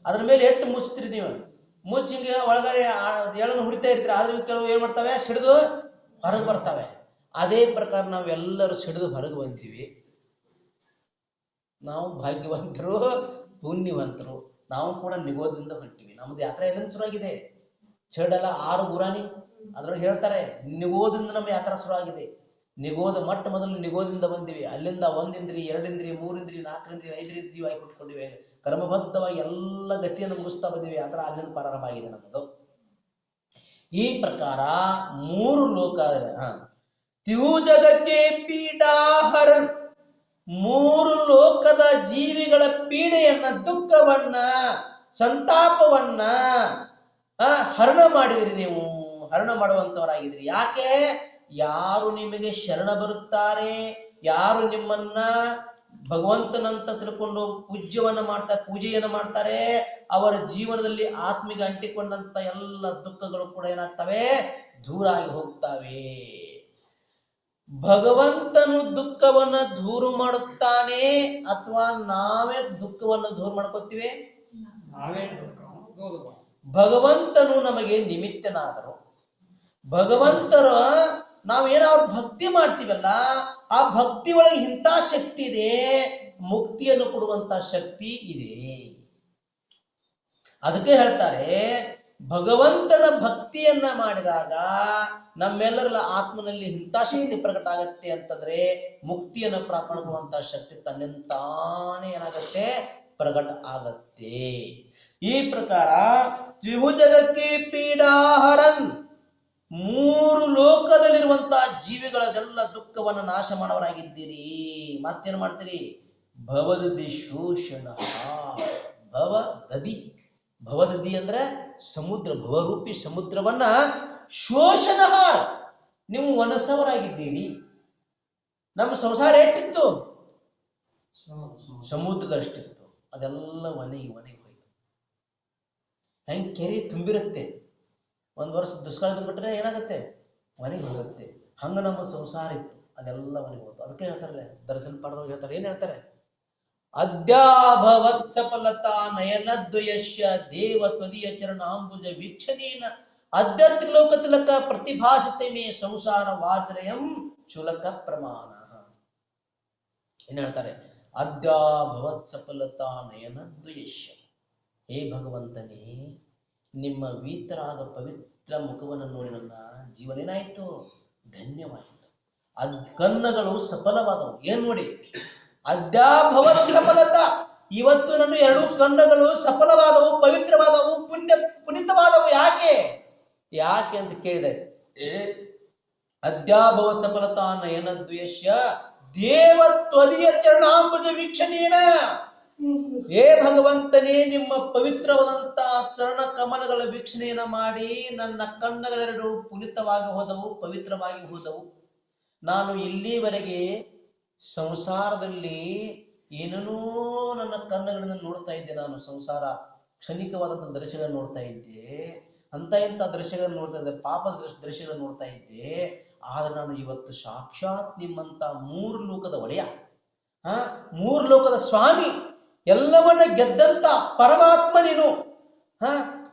ಅದ್ರ ಮೇಲೆ ಎಟ್ಟು ಮುಚ್ತೀರಿ ನೀವು, ಮುಚ್ಚಿಂಗೆ ಒಳಗಡೆ ಎಳನ್ನು ಹುರಿತಾ ಇರ್ತೀರಿ. ಆದ್ರೆ ಕೆಲವು ಏನ್ ಮಾಡ್ತವೆ, ಸಿಡಿದು ಹೊರಗೆ ಬರ್ತವೆ. ಅದೇ ಪ್ರಕಾರ ನಾವೆಲ್ಲರೂ ಸಿಡಿದು ಹೊರಗೆ ಬಂತೀವಿ. ನಾವು ಭಾಗ್ಯವಂತರು, ಪುಣ್ಯವಂತರು. ನಾವು ಕೂಡ ನಿಗೋಧದಿಂದ ಹೊಂಟಿವಿ. ನಮ್ದು ಯಾತ್ರೆ ಎಲ್ಲಿಂದ ಶುರುವಾಗಿದೆ? ಚೇಡಲ 6 ಗುರಾಣಿ ಅದ್ರೊಳಗೆ ಹೇಳ್ತಾರೆ ನಿಗೋಧದಿಂದ ನಮ್ಮ ಯಾತ್ರಾ ಶುರುವಾಗಿದೆ. ನಿಗೋಧ ಮೊದಲು ನಿಗೋಧದಿಂದ ಬಂದಿವಿ. ಅಲ್ಲಿಂದ 1 ಇಂದ್ರಿ 2 ಇಂದ್ರಿ 3 ಇಂದ್ರಿ 4 ಇಂದ್ರಿ 5 ಇಂದ್ರಿ ಜೀವ ಕೊಟ್ಕೊಂಡಿವೆ. ಕರ್ಮಬದ್ಧವಾಗಿ ಎಲ್ಲ ಗತಿಯನ್ನು ಮುಗಿಸ್ತಾ ಬಂದಿವಿ. ಆತರ ಅಲ್ಲಿಂದ ಪ್ರಾರಂಭ ಆಗಿದೆ ನಮ್ಮದು. ಈ ಪ್ರಕಾರ 3 ಲೋಕ ತ್ಯೂಜಗಕ್ಕೆ ಪೀಡಾಹರನ್, 3 ಲೋಕದ ಜೀವಿಗಳ ಪೀಡೆಯನ್ನ, ದುಃಖವನ್ನ, ಸಂತಾಪವನ್ನ ಹರಣ ಮಾಡಿದಿರಿ. ನೀವು ಹರಣ ಮಾಡುವಂತವರಾಗಿದ್ದೀರಿ. ಯಾಕೆ? ಯಾರು ನಿಮಗೆ ಶರಣ ಬರುತ್ತಾರೆ, ಯಾರು ನಿಮ್ಮನ್ನ ಭಗವಂತನಂತ ತಿಳ್ಕೊಂಡು ಪೂಜೆಯನ್ನು ಮಾಡ್ತಾರೆ, ಅವರ ಜೀವನದಲ್ಲಿ ಆತ್ಮಿಗೆ ಅಂಟಿಕೊಂಡಂತ ಎಲ್ಲ ದುಃಖಗಳು ಕೂಡ ಏನಾಗ್ತವೆ, ದೂರ ಆಗಿ ಹೋಗ್ತವೆ. ಭಗವಂತನು ದುಃಖವನ್ನ ದೂರ ಮಾಡುತ್ತಾನೆ ಅಥವಾ ನಾವೇ ದುಃಖವನ್ನು ದೂರ ಮಾಡ್ಕೋತೀವಿ? ಭಗವಂತನು ನಮಗೆ ನಿಮಿತ್ತನಾದರು. ಭಗವಂತರ ನಾವೇನಾದ್ರು ಭಕ್ತಿ ಮಾಡ್ತೀವಲ್ಲ, ಆ ಭಕ್ತಿ ಒಳಗೆ ಇಂಥ ಶಕ್ತಿ ಇದೆ, ಮುಕ್ತಿಯನ್ನು ಕೊಡುವಂತ ಶಕ್ತಿ ಇದೆ. ಅದಕ್ಕೆ ಹೇಳ್ತಾರೆ, ಭಗವಂತನ ಭಕ್ತಿಯನ್ನ ಮಾಡಿದಾಗ ನಮ್ಮೆಲ್ಲರ ಆತ್ಮನಲ್ಲಿ ಇಂಥ ಶಕ್ತಿ ಪ್ರಕಟ ಆಗತ್ತೆ ಅಂತಂದ್ರೆ ಮುಕ್ತಿಯನ್ನು ಪ್ರಾಪ್ತ ಮಾಡುವಂತ ಶಕ್ತಿ ತನ್ನಿಂತಾನೇ ಏನಾಗತ್ತೆ, ಪ್ರಕಟ ಆಗತ್ತೆ. ಈ ಪ್ರಕಾರ ತ್ರಿಭುಜಗಕ್ಕೆ ಪೀಡಾಹರನ್, 3 ಲೋಕದಲ್ಲಿರುವಂತಹ ಜೀವಿಗಳದೆಲ್ಲ ದುಃಖವನ್ನು ನಾಶ ಮಾಡವರಾಗಿದ್ದೀರಿ. ಮತ್ತೇನು ಮಾಡ್ತೀರಿ? ಭವದದಿ ಶೋಷಣ, ಭವದದಿ ಅಂದ್ರೆ ಸಮುದ್ರ, ಭವರೂಪಿ ಸಮುದ್ರವನ್ನ ಶೋಷಣ ನೀವು ಒನಸವರಾಗಿದ್ದೀರಿ. ನಮ್ಮ ಸಂಸಾರ ಎಷ್ಟಿತ್ತು? ಸಮುದ್ರದಷ್ಟಿತ್ತು. ಅದೆಲ್ಲ ಒಣಗಿ ಹೋಯ್ತು. ಹೆಂಗ್ ಕೆರೆ ತುಂಬಿರುತ್ತೆ, 1 ವರ್ಷ ದುಷ್ಕಾಲ ಬಿಟ್ಬಿಟ್ರೆ ಏನಾಗುತ್ತೆ, ಒಣಗಿ ಹೋಗುತ್ತೆ. ಹಂಗ ನಮ್ಮ ಸಂಸಾರ ಇತ್ತು, ಅದೆಲ್ಲ ಒಣಗಿ ಹೋಯ್ತು. ಅದಕ್ಕೆ ಹೇಳ್ತಾರೆ, ದರ್ಶನ ಪಾಠದೊಳಗೆ ಹೇಳ್ತಾರೆ, ಏನ್ ಹೇಳ್ತಾರೆ? ಅದ್ಯಾಭವತ್ ಸಫಲತಾ ನಯನದ್ವಯಶ್ಯ ದೇವ ತ್ವದೀಯ ಚರಣಾಂಬುಜ ವೀಕ್ಷಣೇನ ಅದ್ಯತ್ರ ಲೋಕ ತಿಲಕ ಪ್ರತಿಭಾಸತೆ ಮೇ ಸಂಸಾರ ವಾರ್ದ್ರಯಂ ಚುಲಕ ಪ್ರಮಾಣ. ಏನ್ ಹೇಳ್ತಾರೆ? ಅದ್ಯಾಭವತ್ ಸಫಲತಾ ನಯನದ್ವಯಶ್ಯ, ಹೇ ಭಗವಂತನೇ, ನಿಮ್ಮ ವೀತರಾದ ಪವಿತ್ರ ಮುಖವನ್ನು ನೋಡಿ ನನ್ನ ಜೀವನ ಏನಾಯಿತು, ಧನ್ಯವಾಯಿತು. ಕಣ್ಣುಗಳು ಸಫಲವಾದವು. ಏನ್ ನೋಡಿ, ಅದ್ಯಾಭವತ್ ಸಫಲತಾ, ಇವತ್ತು ನನ್ನ 2 ಕಣ್ಣುಗಳು ಸಫಲವಾದವು, ಪವಿತ್ರವಾದವು, ಪುನೀತವಾದವು. ಯಾಕೆ ಅಂತ ಕೇಳಿದೆ, ಅದ್ಯಾಭವತ್ ಸಫಲತಾ ನಯನದ್ವಯಶ್ಯ ದೇವ ತ್ವದೀಯ ಚರಣಾಂಬುಜ ವೀಕ್ಷಣೇನ, ಹೇ ಭಗವಂತನೇ, ನಿಮ್ಮ ಪವಿತ್ರವಾದಂತ ಚರಣ ಕಮಲಗಳ ವೀಕ್ಷಣೆಯನ್ನ ಮಾಡಿ ನನ್ನ ಕಣ್ಣುಗಳೆರಡು ಪುನೀತವಾಗಿ ಹೋದವು, ಪವಿತ್ರವಾಗಿ ಹೋದವು. ನಾನು ಇಲ್ಲಿವರೆಗೆ ಸಂಸಾರದಲ್ಲಿ ಏನನ್ನೋ ನನ್ನ ಕಣ್ಣುಗಳಿಂದ ನೋಡ್ತಾ ಇದ್ದೆ. ನಾನು ಸಂಸಾರ ಕ್ಷಣಿಕವಾದಂತಹ ದೃಶ್ಯಗಳನ್ನು ನೋಡ್ತಾ ಇದ್ದೆ, ಇಂಥ ದೃಶ್ಯಗಳನ್ನು ನೋಡ್ತಾ ಇದ್ದೆ, ಪಾಪದ ದೃಶ್ಯಗಳನ್ನು ನೋಡ್ತಾ ಇದ್ದೆ. ಆದ್ರೆ ನಾನು ಇವತ್ತು ಸಾಕ್ಷಾತ್ ನಿಮ್ಮಂತ 3 ಲೋಕದ ಒಡೆಯ, 3 ಲೋಕದ ಸ್ವಾಮಿ, ಎಲ್ಲವನ್ನ ಗೆದ್ದಂತ ಪರಮಾತ್ಮ ನೀನು,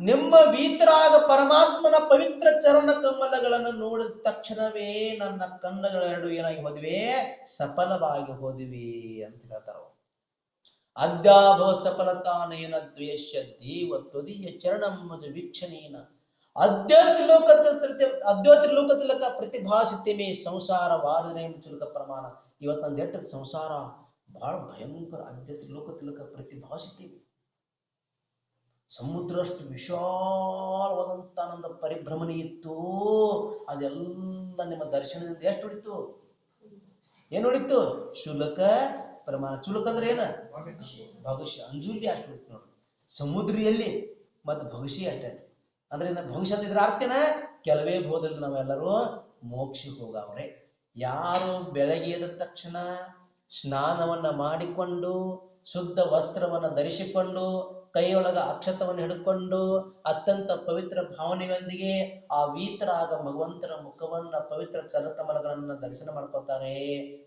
ನಿಮ್ಮ ವೀತರಾಗ ಪರಮಾತ್ಮನ ಪವಿತ್ರ ಚರಣ ಕಮಲಗಳನ್ನು ನೋಡಿದ ತಕ್ಷಣವೇ ನನ್ನ ಕಣ್ಣುಗಳೆರಡು ಏನಾಗಿ ಹೋದ್ವಿ, ಸಫಲವಾಗಿ ಹೋದ್ವಿ ಅಂತ ಹೇಳ್ತಾರ. ಅದ್ಯಾಭವತ್ ಸಫಲತಾ ನಯನ ದ್ವೇಷ ದೇವ ತ್ವದೀಯ ಚರಣಂಬುಜ ವೀಕ್ಷಣೇನ ಅದ್ಯೋತಿ ಲೋಕ ತಿಲಕ ಪ್ರತಿಭಾಸಿತೆ ಮೇ ಸಂಸಾರ ವಾರ್ಧನೆ ಚುಲಕ ಪ್ರಮಾಣ. ಇವತ್ತು ನಂದು ಎಷ್ಟು ಸಂಸಾರ ಬಹಳ ಭಯಂಕರ. ಅದ್ಯೋತಿ ಲೋಕ ತಿಲಕ ಪ್ರತಿಭಾಸಿತೆ, ಸಮುದ್ರ ಅಷ್ಟು ವಿಶಾಲವಾದಂತ ಆನಂದ ಪರಿಭ್ರಮಣೆ ಇತ್ತು. ಅದೆಲ್ಲ ನಿಮ್ಮ ದರ್ಶನದಿಂದ ಎಷ್ಟು ಹೊಡಿತು? ಏನು ಹೊಡಿತು? ಶುಲ್ಕ ಪ್ರಮಾಣ. ಶುಲ್ಕ ಅಂದ್ರೆ ಏನ? ಭವಿಷ್ಯ. ಅಂಜುಲಿ ಅಷ್ಟು ಹೊಡಿತು ನೋಡಿ. ಸಮುದ್ರಿಯಲ್ಲಿ ಮತ್ತು ಭವಿಷ್ಯ ಅಷ್ಟೇ. ಅಂದ್ರೆ ಭವಿಷ್ಯ ಅಂತ ಇದ್ರ ಅರ್ಥನ ಕೆಲವೇ ಬೋಧಲ್ಲಿ ನಾವೆಲ್ಲರೂ ಮೋಕ್ಷಕ್ಕೆ ಹೋಗವ್ರೆ. ಯಾರು ಬೆಳಗ್ಗೆ ಎದ್ದ ತಕ್ಷಣ ಸ್ನಾನವನ್ನ ಮಾಡಿಕೊಂಡು ಶುದ್ಧ ವಸ್ತ್ರವನ್ನ ಧರಿಸಿಕೊಂಡು ಕೈಯೊಳಗ ಅಕ್ಷತವನ್ನು ಹಿಡ್ಕೊಂಡು ಅತ್ಯಂತ ಪವಿತ್ರ ಭಾವನೆಯೊಂದಿಗೆ ಆ ವೀತರಾದ ಭಗವಂತನ ಮುಖವನ್ನ ಪವಿತ್ರ ಚರತಮಲಗಳನ್ನ ದರ್ಶನ ಮಾಡ್ಕೊತಾರೆ,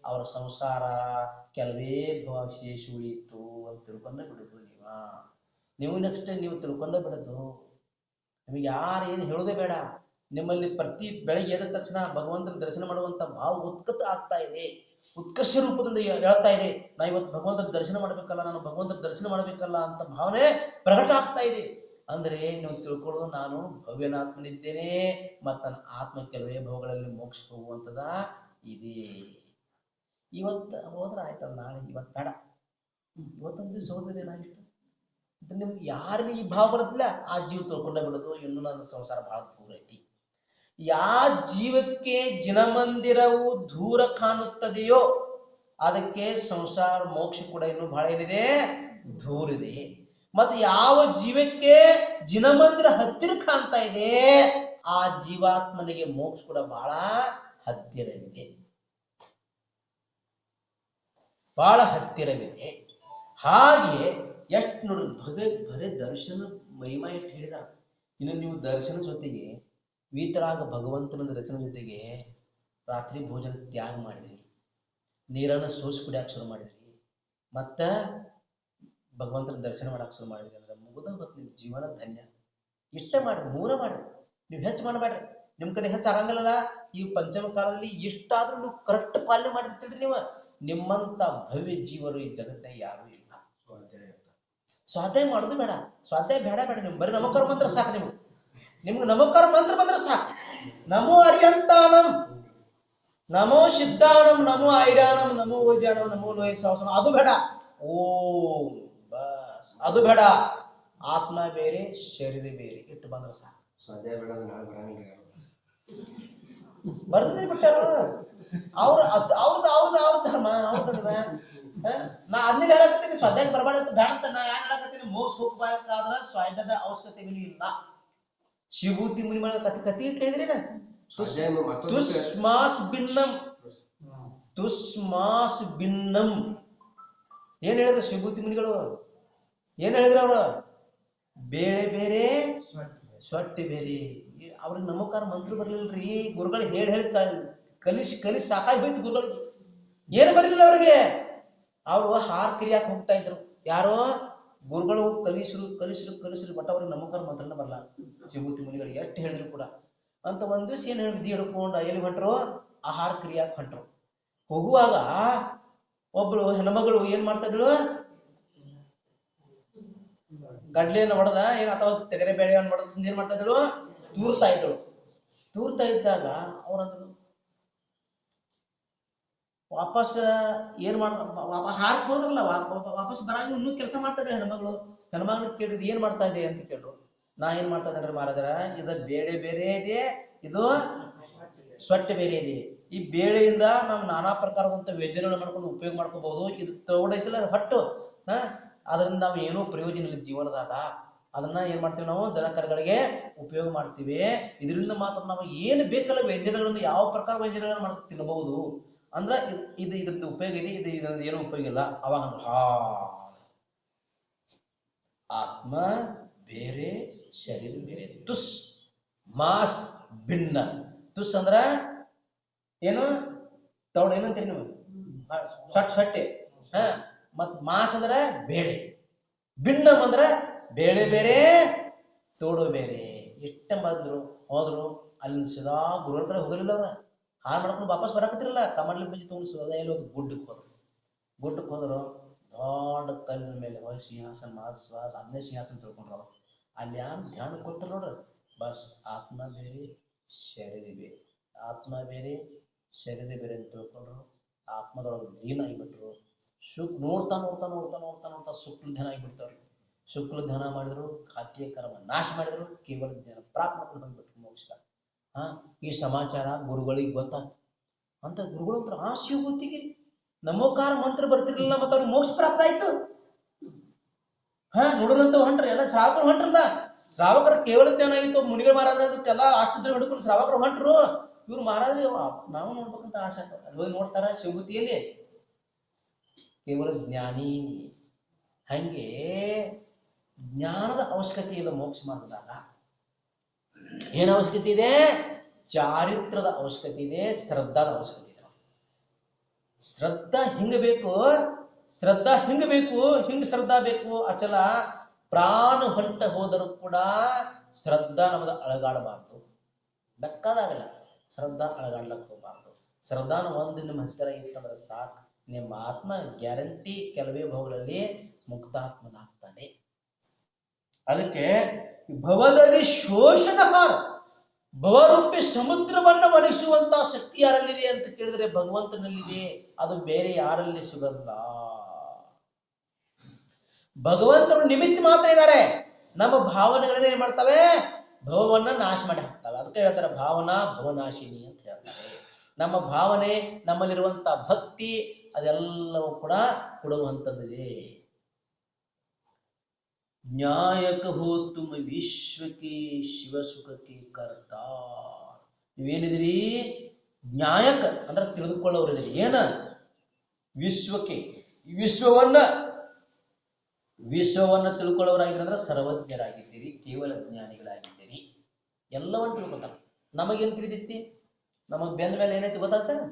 ಅವರ ಸಂಸಾರ ಕೆಲವೇ ಶೇಷ ಉಳಿಯಿತು ಅಂತ ತಿಳ್ಕೊಂಡ ಬಿಡುದು. ನೀವು ನೆಕ್ಸ್ಟ್ ನೀವು ತಿಳ್ಕೊಂಡ ಬಿಡೋದು. ನಿಮಗೆ ಯಾರು ಏನು ಹೇಳೋದೇ ಬೇಡ. ನಿಮ್ಮಲ್ಲಿ ಪ್ರತಿ ಬೆಳಗ್ಗೆ ಎದ್ದ ತಕ್ಷಣ ಭಗವಂತನ ದರ್ಶನ ಮಾಡುವಂತ ಭಾವ ಉತ್ಕಟ ಆಗ್ತಾ ಇದೆ, ಉತ್ಕರ್ಷ ರೂಪದಿಂದ ಹೇಳ್ತಾ ಇದೆ. ನಾ ಇವತ್ತು ಭಗವಂತನ ದರ್ಶನ ಮಾಡ್ಬೇಕಲ್ಲ, ನಾನು ಭಗವಂತನ ದರ್ಶನ ಮಾಡ್ಬೇಕಲ್ಲ ಅಂತ ಭಾವನೆ ಪ್ರಕಟ ಆಗ್ತಾ ಇದೆ. ಅಂದ್ರೆ ನೀವು ತಿಳ್ಕೊಳ್ಳೋದು, ನಾನು ಭವ್ಯನಾತ್ಮನಿದ್ದೇನೆ ಮತ್ತು ನನ್ನ ಆತ್ಮ ಕೆಲವೇ ಭಾವಗಳಲ್ಲಿ ಮೋಕ್ಷ ಹೋಗುವಂತದ ಇದೆ. ಇವತ್ತು ಹೋದ್ರೆ ಆಯ್ತಲ್ಲ, ನಾಳೆ ಇವತ್ತು ಬೇಡ. ಇವತ್ತೊಂದು ದಿವಸ ಹೋದ್ರೆ ಏನಾಗಿತ್ತು? ನಿಮ್ಗೆ ಯಾರಿಗೆ ಈ ಭಾವ ಬರುತ್ತಿಲ್ಲ ಆ ಜೀವ ತಿಳ್ಕೊಂಡ ಬಿಡೋದು. ಇನ್ನು ನನ್ನ ಸಂಸಾರ ಬಹಳ ದೂರ ಐತಿ. ಯಾವ ಜೀವಕ್ಕೆ ಜಿನಮಂದಿರವು ದೂರ ಕಾಣುತ್ತದೆಯೋ ಅದಕ್ಕೆ ಸಂಸಾರ ಮೋಕ್ಷ ಕೂಡ ಇನ್ನು ಬಹಳ ಏನಿದೆ? ದೂರ ಇದೆ. ಮತ್ತೆ ಯಾವ ಜೀವಕ್ಕೆ ಜಿನಮಂದಿರ ಹತ್ತಿರ ಕಾಣ್ತಾ ಇದೆ ಆ ಜೀವಾತ್ಮನಿಗೆ ಮೋಕ್ಷ ಕೂಡ ಬಹಳ ಹತ್ತಿರವಿದೆ, ಬಹಳ ಹತ್ತಿರವಿದೆ. ಹಾಗೆ ಎಷ್ಟು ನೋಡಿ, ಬರೇ ದರ್ಶನ ಮಹಿಮಾ ಎಷ್ಟು ಹೇಳಿದಾರ. ಇನ್ನು ನೀವು ದರ್ಶನ ಜೊತೆಗೆ ವೀತರಾಗ ಭಗವಂತನ ದರ್ಶನ ಜೊತೆಗೆ ರಾತ್ರಿ ಭೋಜನ ತ್ಯಾಗ ಮಾಡಿದ್ರಿ, ನೀರನ್ನು ಸೋಸಿ ಕುಡಿಯಾಕ ಶುರು ಮಾಡಿದ್ರಿ, ಮತ್ತ ಭಗವಂತನ ದರ್ಶನ ಮಾಡಾಕ ಶುರು ಮಾಡಿದ್ರಿ ಅಂದ್ರೆ ಮುಗಿದ ಗೊತ್ತು ನಿಮ್ ಜೀವನ ಧನ್ಯ. ಇಷ್ಟ ಮಾಡ್ರಿ, ಮೂರ ಮಾಡ್ರಿ, ನೀವು ಹೆಚ್ಚು ಮಾಡಬೇಡ್ರಿ. ನಿಮ್ ಕಡೆ ಹೆಚ್ಚು ಆಗಂಗಿಲ್ಲ. ಈ ಪಂಚಮ ಕಾಲದಲ್ಲಿ ಎಷ್ಟಾದ್ರೂ ನೀವು ಕರೆಕ್ಟ್ ಪಾಲನೆ ಮಾಡಿರ್ತೀರಿ. ನೀವು ನಿಮ್ಮಂತ ಭವ್ಯ ಜೀವರು ಈ ಜಗತ್ತ ಯಾರು ಇಲ್ಲ. ಸ್ವಾಧ್ಯಾಯ ಮಾಡೋದು ಬೇಡ, ಸ್ವಾಧ್ಯಾಯ ಬೇಡ ಬೇಡ. ನಿಮ್ಗೆ ಬರೀ ನಮಕಾರ ಮಂತ್ರ ಸಾಕು. ನಿಮ್ಗೆ ನಮಕಾರ ಮಂತ್ರ ಬಂದ್ರೆ ಸಾಕು. ನಮೋ ಅರ್ಯಂತಾನಂ, ನಮೋ ಸಿದ್ಧಾನಂ, ನಮೋ ಐರಾನಂ, ನಮೋ ವೈಜಾನಂ, ನಮೋ ಲೋಯ ಸಾವಸಂ, ಅದು ಬೇಡ. ಓಂ ಬಸ್ ಅದು ಬೇಡ. ಆತ್ಮ ಬೇರೆ ಶರೀರ ಬೇರೆ ಇಟ್ಟು ಬಂದ್ರೆ ಸಾಕು. ಸ್ವಾಧ್ಯಾಯ ಬೇಡ ಬರ್ತದೆ ಬಿಟ್ಟಾರ ಅವ್ರ ಧರ್ಮ, ಅವ್ರದಲ್ವ. ನಾ ಅದನ್ನ ಹೇಳಕತ್ತೀನಿ, ಸ್ವಾಧ್ಯಾಯ ಬರಬಾರ್ದು ಅಂತ ಬೇಡ ಅಂತ. ನಾ ಯಾರು ಹೇಳಕತ್ತೀನಿ, ಮೋಕ್ಷ ಹೋಗ್ಬೇಕಾದ್ರ ಸ್ವಾಧ್ಯಾಯದ ಅವಶ್ಯಕತೆ ಇಲ್ಲ. ಶಿವಭೂತಿ ಮುನಿ ಮಾಡೋ ಕತಿ ಕೇಳಿದ್ರಿ ನಾ? ತುಸ್ಮಾಸ್ ಭಿನ್ನಂ, ತುಸ್ಮಾಸ್ ಭಿನ್ನಂ ಏನ್ ಹೇಳಿದ್ರು ಶಿವಭೂತಿ ಮುನಿಗಳು? ಏನ್ ಹೇಳಿದ್ರು ಅವರು? ಬೇಳೆ ಬೇರೆ ಸೊಟ್ಟಿ ಬೇರೆ. ಅವ್ರಿಗೆ ನಮಕಾರ ಮಂತ್ರ ಬರ್ಲಿಲ್ರಿ. ಗುರುಗಳಿಗೆ ಹೇಳಿ ಕಲಿಸಿ ಸಾಕಾಗಿ ಹೋಯ್ತು ಗುರುಗಳಿಗೆ. ಏನು ಬರಲಿಲ್ಲ ಅವ್ರಿಗೆ. ಅವರು ಹಾರ ಕ್ರಿಯಾಕ್ ಹೋಗ್ತಾ ಇದ್ರು. ಯಾರೋ ಗುರುಗಳು ಕಲಿಸ್ರು ಬಟ್ ಅವ್ರಿಗೆ ನಮಕಾರ ಮಂತ್ರನ ಬರಲ್ಲ. ಶಿವಭೂತಿ ಮುನಿಗಳಿಗೆ ಎಷ್ಟು ಹೇಳಿದ್ರು ಕೂಡ. ಅಂತ ಒಂದ್ ದಿವ್ಸ ಏನ್ ವಿಧಿ ಹಿಡ್ಕೊಂಡು ಎಲ್ಲಿ ಹೊಂಟ್ರು? ಆಹಾರ ಕ್ರಿಯಾಕ್ ಹೊಂಟ್ರು. ಹೋಗುವಾಗ ಒಬ್ಳು ಹೆಣ್ಮಗಳು ಏನ್ ಮಾಡ್ತಾ ಇದ್ಳು? ಗಡ್ಲೆಯನ್ನು ಹೊಡೆದ ಏನ್ ಅಥವಾ ತೆಗರೆ ಬೇಳೆಯನ್ನು ಹೊಡೆದ ಏನ್ ಮಾಡ್ತಾ ಇದ್ದಳು? ತೂರ್ತಾ ಇದ್ದಳು. ತೂರ್ತಾ ಇದ್ದಾಗ ಅವ್ರಂದ್ರು ವಾಪಸ್ ಏನ್ ಮಾಡ ಹಾರಕ್ ಹೋದ್ರಲ್ಲ, ವಾಪಸ್ ಬರಾಗ ಇನ್ನೂ ಕೆಲಸ ಮಾಡ್ತಾ ಇದ್ರೆ ಹೆಣ್ಮಗಳು. ಹೆಣ್ಮಗಳು ಕೇಳಿದ್ ಏನ್ ಮಾಡ್ತಾ ಇದೆ ಅಂತ ಕೇಳ್ರು. ನಾ ಏನ್ ಮಾಡ್ತಾ ಇದ್ದೇನೆ ಮಹಾರಾಜರ, ಇದು ಬೇಳೆ ಬೇರೆ ಇದೆ, ಇದು ಸೊಟ್ಟೆ ಬೇರೆ ಇದೆ. ಈ ಬೇಳೆಯಿಂದ ನಾವು ನಾನಾ ಪ್ರಕಾರದಂತ ವ್ಯಂಜನಗಳು ಮಾಡ್ಕೊಂಡು ಉಪಯೋಗ ಮಾಡ್ಕೋಬಹುದು. ಇದು ತೋಡೈತಿಲ್ಲ ಅದು ಹಟ್ಟು, ಅದರಿಂದ ನಾವು ಏನೂ ಪ್ರಯೋಜನ ಇಲ್ಲ ಜೀವನದಾಗ. ಅದನ್ನ ಏನ್ ಮಾಡ್ತೀವಿ ನಾವು? ದನ ಕರುಗಳಿಗೆ ಉಪಯೋಗ ಮಾಡ್ತೀವಿ. ಇದರಿಂದ ಮಾತ್ರ ನಾವು ಏನು ಬೇಕಲ್ಲ ವ್ಯಂಜನಗಳನ್ನು, ಯಾವ ಪ್ರಕಾರ ವ್ಯಂಜನಗಳನ್ನು ಮಾಡ್ಕೊಂಡು ತಿನ್ನಬಹುದು. ಅಂದ್ರ ಇದ್ರದ್ದು ಉಪಯೋಗ ಇದೆ, ಇದರಿಂದ ಏನೂ ಉಪಯೋಗ ಇಲ್ಲ. ಅವಾಗ ಹಾ, ಆತ್ಮ ಬೇರೆ ಶರೀರ ಬೇರೆ. ತುಸ್ ಮಾಸ್ ಭಿನ್ನ. ತುಸ್ ಅಂದ್ರ ಏನು? ತೌಡ ಏನಂತೀರಿ ನೀವು? ಸೊಟ್ಟೆ. ಮತ್ ಮಾಸ್ ಅಂದ್ರ ಬೇಳೆ. ಭಿನ್ನಂ ಅಂದ್ರ ಬೇಳೆ ಬೇರೆ ತೋಡು ಬೇರೆ. ಎಷ್ಟ ಬಂದ್ರು ಹೋದ್ರು ಅಲ್ಲಿ ಸದಾ ಗುರುಗಳ ಕಡೆ ಹೋಗಲಿಲ್ಲ. ಅವ್ರ ಹಾಳು ಮಾಡ್ಕೊಂಡು ವಾಪಸ್ ಬರಾಕತ್ತಿರಲ್ಲ. ಕಮರ್ಲಿ ಬಜ್ಜಿ ತಗೊಂಡು ಸದಾ ಎಲ್ಲಿ ಹೋದ್ರು? ಗುಡ್ಡಕ್ಕೆ ಹೋದ್ರು. ದೊಡ್ಡ ಕಲ್ಲಿನ ಮೇಲೆ ಹೋಗಿ ಸಿಂಹಾಸನ ಮಾಸ್ವಾಸ 15 ಸಿಂಹಾಸನ ತಿಳ್ಕೊಂಡ್ರು. ಅಲ್ಲಿ ಯಾರು ಧ್ಯಾನ ಕೊಟ್ಟರು ನೋಡ್ರಿ. ಬಸ್ ಆತ್ಮ ಬೇರೆ ಶರೀರ ಬೇರೆ, ಆತ್ಮ ಬೇರೆ ಶರೀರ ಬೇರೆ ಅಂತ ತಿಳ್ಕೊಂಡ್ರು. ಆತ್ಮದೊಳಗೆ ಲೀನ ಆಗಿಬಿಟ್ರು. ನೋಡ್ತಾ ಸೂಕ್ಷ್ಮ ಧ್ಯಾನ ಆಗಿಬಿಡ್ತಾವ್ರಿ. ಶುಕ್ಲ ದಾನ ಮಾಡಿದ್ರು, ಖಾತಿಯ ಕರ್ಮ ನಾಶ ಮಾಡಿದ್ರು, ಕೇವಲ ಜ್ಞಾನ ಪ್ರಾಪ್ತ ಮಾಡ್ಕೊಂಡು ಬಂದ್ಬಿಟ್ರು ಮೋಕ್ಷ. ಈ ಸಮಾಚಾರ ಗುರುಗಳಿಗೆ ಗೊತ್ತಾಗ್ತದೆ ಅಂತ ಗುರುಗಳು ಅಂತಾರೆ ಆ ಶಿವಭೂತಿಗೆ ನಮೋಕಾರ ಮಂತ್ರ ಬರ್ತಿರ್ಲಿಲ್ಲ, ಮತ್ತೆ ಅವ್ರಿಗೆ ಮೋಕ್ಷ ಪ್ರಾಪ್ತ ಆಯ್ತು. ನೋಡೋಣಂತ ಹೊಂಟ್ರಿ ಎಲ್ಲ ಶ್ರಾವಕರು ಹೊಂಟ್ರಲ್ಲ, ಶ್ರಾವಕರ ಕೇವಲ ಜ್ಞಾನ ಆಗಿತ್ತು. ಮುನಿಗಳ ಮಹಾರಾಜರೆಲ್ಲ ಅಷ್ಟು ಹಿಡ್ಕೊಂಡು ಶ್ರಾವಕರು ಹೊಂಟ್ರು. ಇವ್ರು ಮಹಾರಾಜ ನಾವು ನೋಡ್ಬೇಕಂತ ಆಸೆ ಆಗ್ತದೆ, ಅಲ್ಲಿ ಹೋಗಿ ನೋಡ್ತಾರ ಶಿವಭೂತಿಯಲ್ಲಿ ಕೇವಲ ಜ್ಞಾನಿ. ಹಂಗೆ ಜ್ಞಾನದ ಅವಶ್ಯಕತೆ ಇಲ್ಲ ಮೋಕ್ಷ ಮಾರ್ಗದಾಗ. ಏನ ಅವಶ್ಯಕತೆ ಇದೆ? ಚಾರಿತ್ರದ ಅವಶ್ಯಕತೆ ಇದೆ, ಶ್ರದ್ಧಾದ ಅವಶ್ಯಕತೆ ಇದೆ. ಶ್ರದ್ಧಾ ಹಿಂಗ ಬೇಕು, ಶ್ರದ್ಧಾ ಹಿಂಗ ಬೇಕು, ಹಿಂಗ ಶ್ರದ್ಧಾ ಬೇಕು. ಅಚಲ ಪ್ರಾಣ ಹೊಂಟ ಹೋದರೂ ಕೂಡ ಶ್ರದ್ಧಾ ನಮ್ಮದ ಅಳಗಾಡಬಾರ್ದು. ಬೆಕ್ಕಾದಾಗಲ್ಲ ಶ್ರದ್ಧಾ ಅಳಗಾಡ್ಲಕ್ಕೆ ಹೋಗ್ಬಾರ್ದು. ಶ್ರದ್ಧಾನ ಒಂದು ನಿಮ್ಮ ಹತ್ತಿರ ಇತ್ತಂದ್ರೆ ಸಾಕು, ನಿಮ್ಮ ಆತ್ಮ ಗ್ಯಾರಂಟಿ ಕೆಲವೇ ಭಾವಗಳಲ್ಲಿ ಮುಕ್ತಾತ್ಮನಾಗ್ತಾನೆ. ಅದಕ್ಕೆ ಭವದಲ್ಲಿ ಶೋಷಣಹಾರ, ಭವರೂಪಿ ಸಮುದ್ರವನ್ನ ಒಣಗಿಸುವಂತ ಶಕ್ತಿ ಯಾರಲ್ಲಿದೆ ಅಂತ ಕೇಳಿದ್ರೆ ಭಗವಂತನಲ್ಲಿದೆ. ಅದು ಬೇರೆ ಯಾರಲ್ಲಿ ಸಿಗಲ್ಲ. ಭಗವಂತರು ನಿಮಿತ್ತ ಮಾತ್ರ ಇದ್ದಾರೆ. ನಮ್ಮ ಭಾವನೆಗಳನ್ನ ಏನ್ ಮಾಡ್ತವೆ? ಭವವನ್ನ ನಾಶ ಮಾಡಿ ಹಾಕ್ತವೆ. ಅದಕ್ಕೆ ಹೇಳ್ತಾರೆ ಭಾವನಾ ಭವನಾಶಿನಿ ಅಂತ ಹೇಳ್ತಾರೆ. ನಮ್ಮ ಭಾವನೆ, ನಮ್ಮಲ್ಲಿರುವಂತ ಭಕ್ತಿ ಅದೆಲ್ಲವೂ ಕೂಡ ಕೊಡುವಂಥದ್ದಿದೆ. ನ್ಯಾಯಕ ಹೋ ತುಮ ವಿಶ್ವಕ್ಕೆ ಶಿವ ಸುಖಕ್ಕೆ ಕರ್ತ. ನೀವೇನಿದಿರಿ? ನ್ಯಾಯಕ ಅಂದ್ರೆ ತಿಳಿದುಕೊಳ್ಳೋರಿದ್ದೀರಿ. ಏನ? ವಿಶ್ವಕ್ಕೆ, ವಿಶ್ವವನ್ನ ತಿಳ್ಕೊಳ್ಳೋರಾಗಿದ್ದೀರಿ ಅಂದ್ರೆ ಸರ್ವಜ್ಞರಾಗಿದ್ದೀರಿ, ಕೇವಲ ಜ್ಞಾನಿಗಳಾಗಿದ್ದೀರಿ. ಎಲ್ಲವನ್ನು ತಿಳ್ಕೊತಾರೆ. ನಮಗೇನು ತಿಳಿದೈತಿ? ನಮಗ್ ಬೆಂದ ಮೇಲೆ ಏನೈತಿ ಗೊತ್ತಾಗ್ತಾನೆ?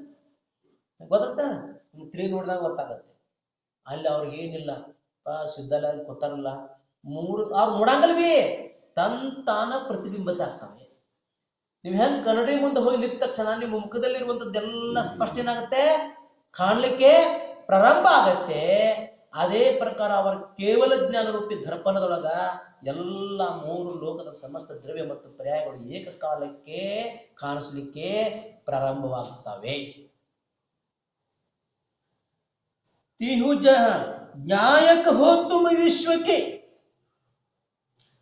ತಿರುಗಿ ನೋಡಿದಾಗ ಗೊತ್ತಾಗತ್ತೆ. ಅಲ್ಲಿ ಅವ್ರಿಗೆ ಏನಿಲ್ಲ, ಸಿದ್ಧಾಲಯ ಗೊತ್ತಾರಲ್ಲ, ಅವ್ರು ನೋಡಂಗಲ್ವಿ, ತಾನ ಪ್ರತಿಬಿಂಬತೆ ಆಗ್ತವೆ. ನೀವು ಹೆಂಗ್ ಕನ್ನಡಿ ಮುಂದೆ ಹೋಗಿ ನಿಂತ ತಕ್ಷಣ ನಿಮ್ಮ ಮುಖದಲ್ಲಿರುವಂತದ್ದೆಲ್ಲ ಸ್ಪಷ್ಟ ಏನಾಗತ್ತೆ? ಕಾಣ್ಲಿಕ್ಕೆ ಪ್ರಾರಂಭ ಆಗತ್ತೆ. ಅದೇ ಪ್ರಕಾರ ಅವರ ಕೇವಲ ಜ್ಞಾನ ರೂಪಿ ದರ್ಪಣದೊಳಗ ಎಲ್ಲ ಮೂರು ಲೋಕದ ಸಮಸ್ತ ದ್ರವ್ಯ ಮತ್ತು ಪರ್ಯಾಯಗಳು ಏಕಕಾಲಕ್ಕೆ ಕಾಣಿಸ್ಲಿಕ್ಕೆ ಪ್ರಾರಂಭವಾಗುತ್ತವೆ. ತಿಹುಜ ನ್ಯಾಯಕ ಹೋತು ವಿಶ್ವಕ್ಕೆ.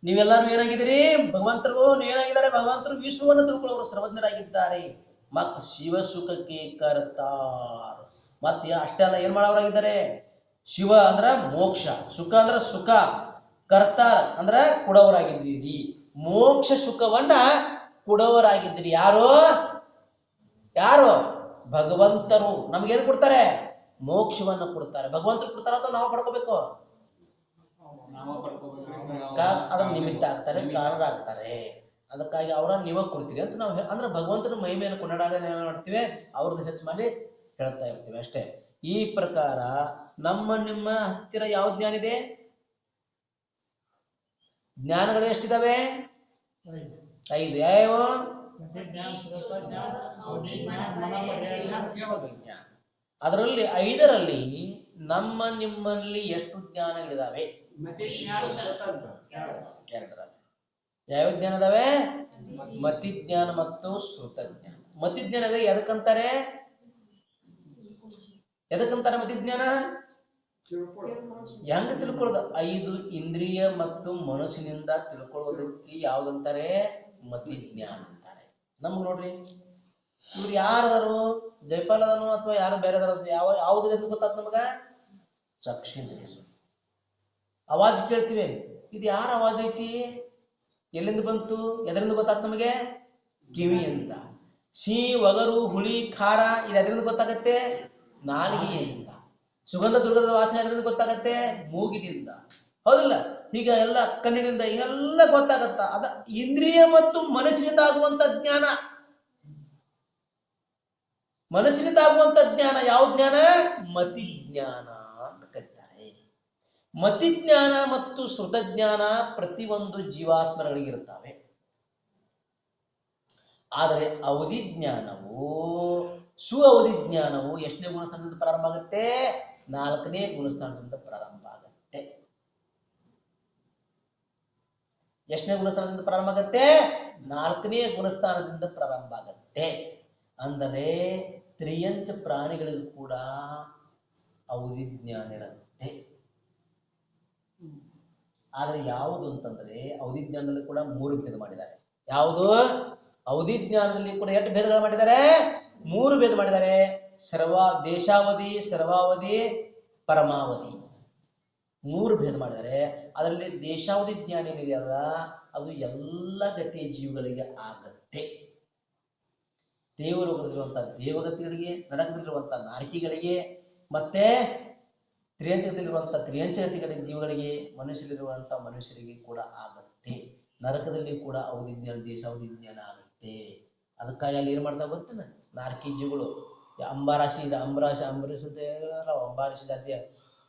ನೀವೆಲ್ಲಾರು ಏನಾಗಿದ್ದೀರಿ? ಭಗವಂತರು ಏನಾಗಿದ್ದಾರೆ? ಭಗವಂತರು ವಿಶ್ವವನ್ನು ತಿಳ್ಕೊಳ್ಳೋರು ಸರ್ವಜ್ಞರಾಗಿದ್ದಾರೆ. ಮತ್ ಶಿವ ಸುಖಕ್ಕೆ ಕರ್ತಾರ್. ಮತ್ತೆ ಅಷ್ಟೆಲ್ಲ ಏನ್ ಮಾಡೋರಾಗಿದ್ದಾರೆ? ಶಿವ ಅಂದ್ರ ಮೋಕ್ಷ, ಸುಖ ಅಂದ್ರ ಸುಖ, ಕರ್ತಾರ್ ಅಂದ್ರ ಕೊಡವರಾಗಿದ್ದೀರಿ. ಮೋಕ್ಷ ಸುಖವನ್ನ ಕೊಡವರಾಗಿದ್ದೀರಿ. ಯಾರು? ಭಗವಂತರು. ನಮ್ಗೇನು ಕೊಡ್ತಾರೆ? ಮೋಕ್ಷವನ್ನು ಕೊಡ್ತಾರೆ. ಭಗವಂತರು ಕೊಡ್ತಾರ ಅಥವಾ ನಾವು ಪಡ್ಕೋಬೇಕು? ಅದ್ರ ನಿಮಿತ್ತ ಆಗ್ತಾರೆ, ಕಾರಣ ಆಗ್ತಾರೆ. ಅದಕ್ಕಾಗಿ ಅವರ ನೀವ ಕೊಡ್ತೀರಿ ಅಂತ ನಾವು ಅಂದ್ರೆ ಭಗವಂತನ ಮಹಿಮೆಯನ್ನು ಕೊಂಡಾಗ ಏನ್ ಮಾಡ್ತೀವಿ? ಅವ್ರದ್ದು ಹೆಚ್ಚು ಮಾಡಿ ಹೇಳ್ತಾ ಇರ್ತೀವಿ ಅಷ್ಟೇ. ಈ ಪ್ರಕಾರ ನಿಮ್ಮ ಹತ್ತಿರ ಯಾವ ಜ್ಞಾನ ಇದೆ? ಜ್ಞಾನಗಳು ಎಷ್ಟಿದಾವೆ? 5. ಯಾವ? ಅದರಲ್ಲಿ 5ರಲ್ಲಿ ನಿಮ್ಮಲ್ಲಿ ಎಷ್ಟು ಜ್ಞಾನಗಳಿದಾವೆ? 2. ಯಾವ ಜ್ಞಾನ ಇದಾವೆ? ಮತಿಜ್ಞಾನ ಮತ್ತು ಶ್ರುತಜ್ಞಾನ. ಮತಿಜ್ಞಾನ ಎದಕ್ಕಂತಾರೆ? ಮತಿಜ್ಞಾನ ಹೆಂಗ ತಿಳ್ಕೊಳ್ಳೋದು? 5 ಇಂದ್ರಿಯ ಮತ್ತು ಮನಸ್ಸಿನಿಂದ ತಿಳ್ಕೊಳ್ಳೋದಕ್ಕೆ ಯಾವ್ದಂತಾರೆ? ಮತಿಜ್ಞಾನ ಅಂತಾರೆ. ನಮ್ಗೆ ನೋಡ್ರಿ, ಇವ್ರು ಯಾರದಾರು? ಜೈಪಾಲ್ ಅದನು ಅಥವಾ ಯಾರು ಬೇರೆ ಯಾವ್ದು ಗೊತ್ತಾಗ್ತ ನಮಗ? ಚಕ್ಷುಂದ್ರಿಯ. ಆವಾಜ್ ಕೇಳ್ತೀವಿ, ಇದು ಯಾರ ಆವಾಜ್ ಐತಿ? ಎಲ್ಲಿಂದ ಬಂತು? ಎದರಿಂದ ಗೊತ್ತಾಗ್ತ ನಮಗೆ? ಕಿವಿಯಿಂದ. ಒಗರು, ಹುಳಿ, ಖಾರ ಇದು ಎದರಿಂದ ಗೊತ್ತಾಗತ್ತೆ? ನಾಲಿಗೆಯಿಂದ. ಸುಗಂಧ ದುರ್ಗದ ವಾಸನೆ ಎದರಿಂದ ಗೊತ್ತಾಗತ್ತೆ? ಮೂಗಿನಿಂದ. ಹೌದಲ್ಲ? ಈಗ ಎಲ್ಲ ಕಣ್ಣಿನಿಂದ ಎಲ್ಲ ಗೊತ್ತಾಗತ್ತ. ಅದ ಇಂದ್ರಿಯ ಮತ್ತು ಮನಸ್ಸಿನಿಂದ ಆಗುವಂತ ಜ್ಞಾನ. ಮನಸ್ಸಿನಿಂದ ಆಗುವಂತ ಜ್ಞಾನ ಯಾವ ಜ್ಞಾನ? ಮತಿಜ್ಞಾನ ಅಂತ ಕರೀತಾರೆ. ಮತಿಜ್ಞಾನ ಮತ್ತು ಶ್ರುತಜ್ಞಾನ ಪ್ರತಿಯೊಂದು ಜೀವಾತ್ಮಗಳಿಗಿರುತ್ತವೆ. ಆದರೆ ಅವಧಿ ಜ್ಞಾನವು, ಅವಧಿ ಜ್ಞಾನವು ಎಷ್ಟನೇ ಗುಣಸ್ಥಾನದಿಂದ ಪ್ರಾರಂಭ ಆಗುತ್ತೆ? 4ನೇ ಗುಣಸ್ಥಾನದಿಂದ ಪ್ರಾರಂಭ ಆಗುತ್ತೆ. ಎಷ್ಟನೇ ಗುಣಸ್ಥಾನದಿಂದ ಪ್ರಾರಂಭ ಆಗುತ್ತೆ? 4ನೇ ಗುಣಸ್ಥಾನದಿಂದ ಪ್ರಾರಂಭ ಆಗುತ್ತೆ. ಅಂದರೆ ತ್ರಿಯಂಚ ಪ್ರಾಣಿಗಳಿಗೂ ಕೂಡ ಅವಧಿ ಜ್ಞಾನ ಇರುತ್ತೆ. ಆದ್ರೆ ಯಾವುದು ಅಂತಂದ್ರೆ ಅವಧಿ ಜ್ಞಾನದಲ್ಲಿ ಕೂಡ 3 ಭೇದ ಮಾಡಿದ್ದಾರೆ. ಯಾವುದು? ಅವಧಿ ಜ್ಞಾನದಲ್ಲಿ ಕೂಡ ಎಷ್ಟು ಭೇದಗಳು ಮಾಡಿದ್ದಾರೆ? 3 ಭೇದ ಮಾಡಿದ್ದಾರೆ. ದೇಶಾವಧಿ, ಸರ್ವಾವಧಿ, ಪರಮಾವಧಿ 3 ಭೇದ ಮಾಡಿದ್ದಾರೆ. ಅದರಲ್ಲಿ ದೇಶಾವಧಿ ಜ್ಞಾನ ಏನಿದೆಯಲ್ಲ ಅದು ಎಲ್ಲ ಗತಿಯ ಜೀವಿಗಳಿಗೆ ಆಗತ್ತೆ. ದೇವಲೋಕದಲ್ಲಿರುವಂತಹ ದೇವಗತಿಗಳಿಗೆ, ನರಕದಲ್ಲಿರುವಂತಹ ನಾರಕಿಗಳಿಗೆ, ಮತ್ತೆ ತ್ರಿಯಂಚಕದಲ್ಲಿರುವಂತಹ ತ್ರಿಯಂಚಗತಿಗಳ ಜೀವಗಳಿಗೆ, ಮನುಷ್ಯರಿರುವಂತಹ ಮನುಷ್ಯರಿಗೆ ಕೂಡ ಆಗತ್ತೆ. ನರಕದಲ್ಲಿ ಕೂಡ ಅವಧಿ ಜ್ಞಾನ, ದೇಶಾವಧಿ ಜ್ಞಾನ ಆಗುತ್ತೆ. ಅದಕ್ಕಾಗಿ ಅಲ್ಲಿ ಏನ್ ಮಾಡ್ತಾ ಗೊತ್ತೇನ, ನಾರಕಿ ಜೀವಿಗಳು ಅಂಬಾರಾಶಿ ಜಾತಿಯ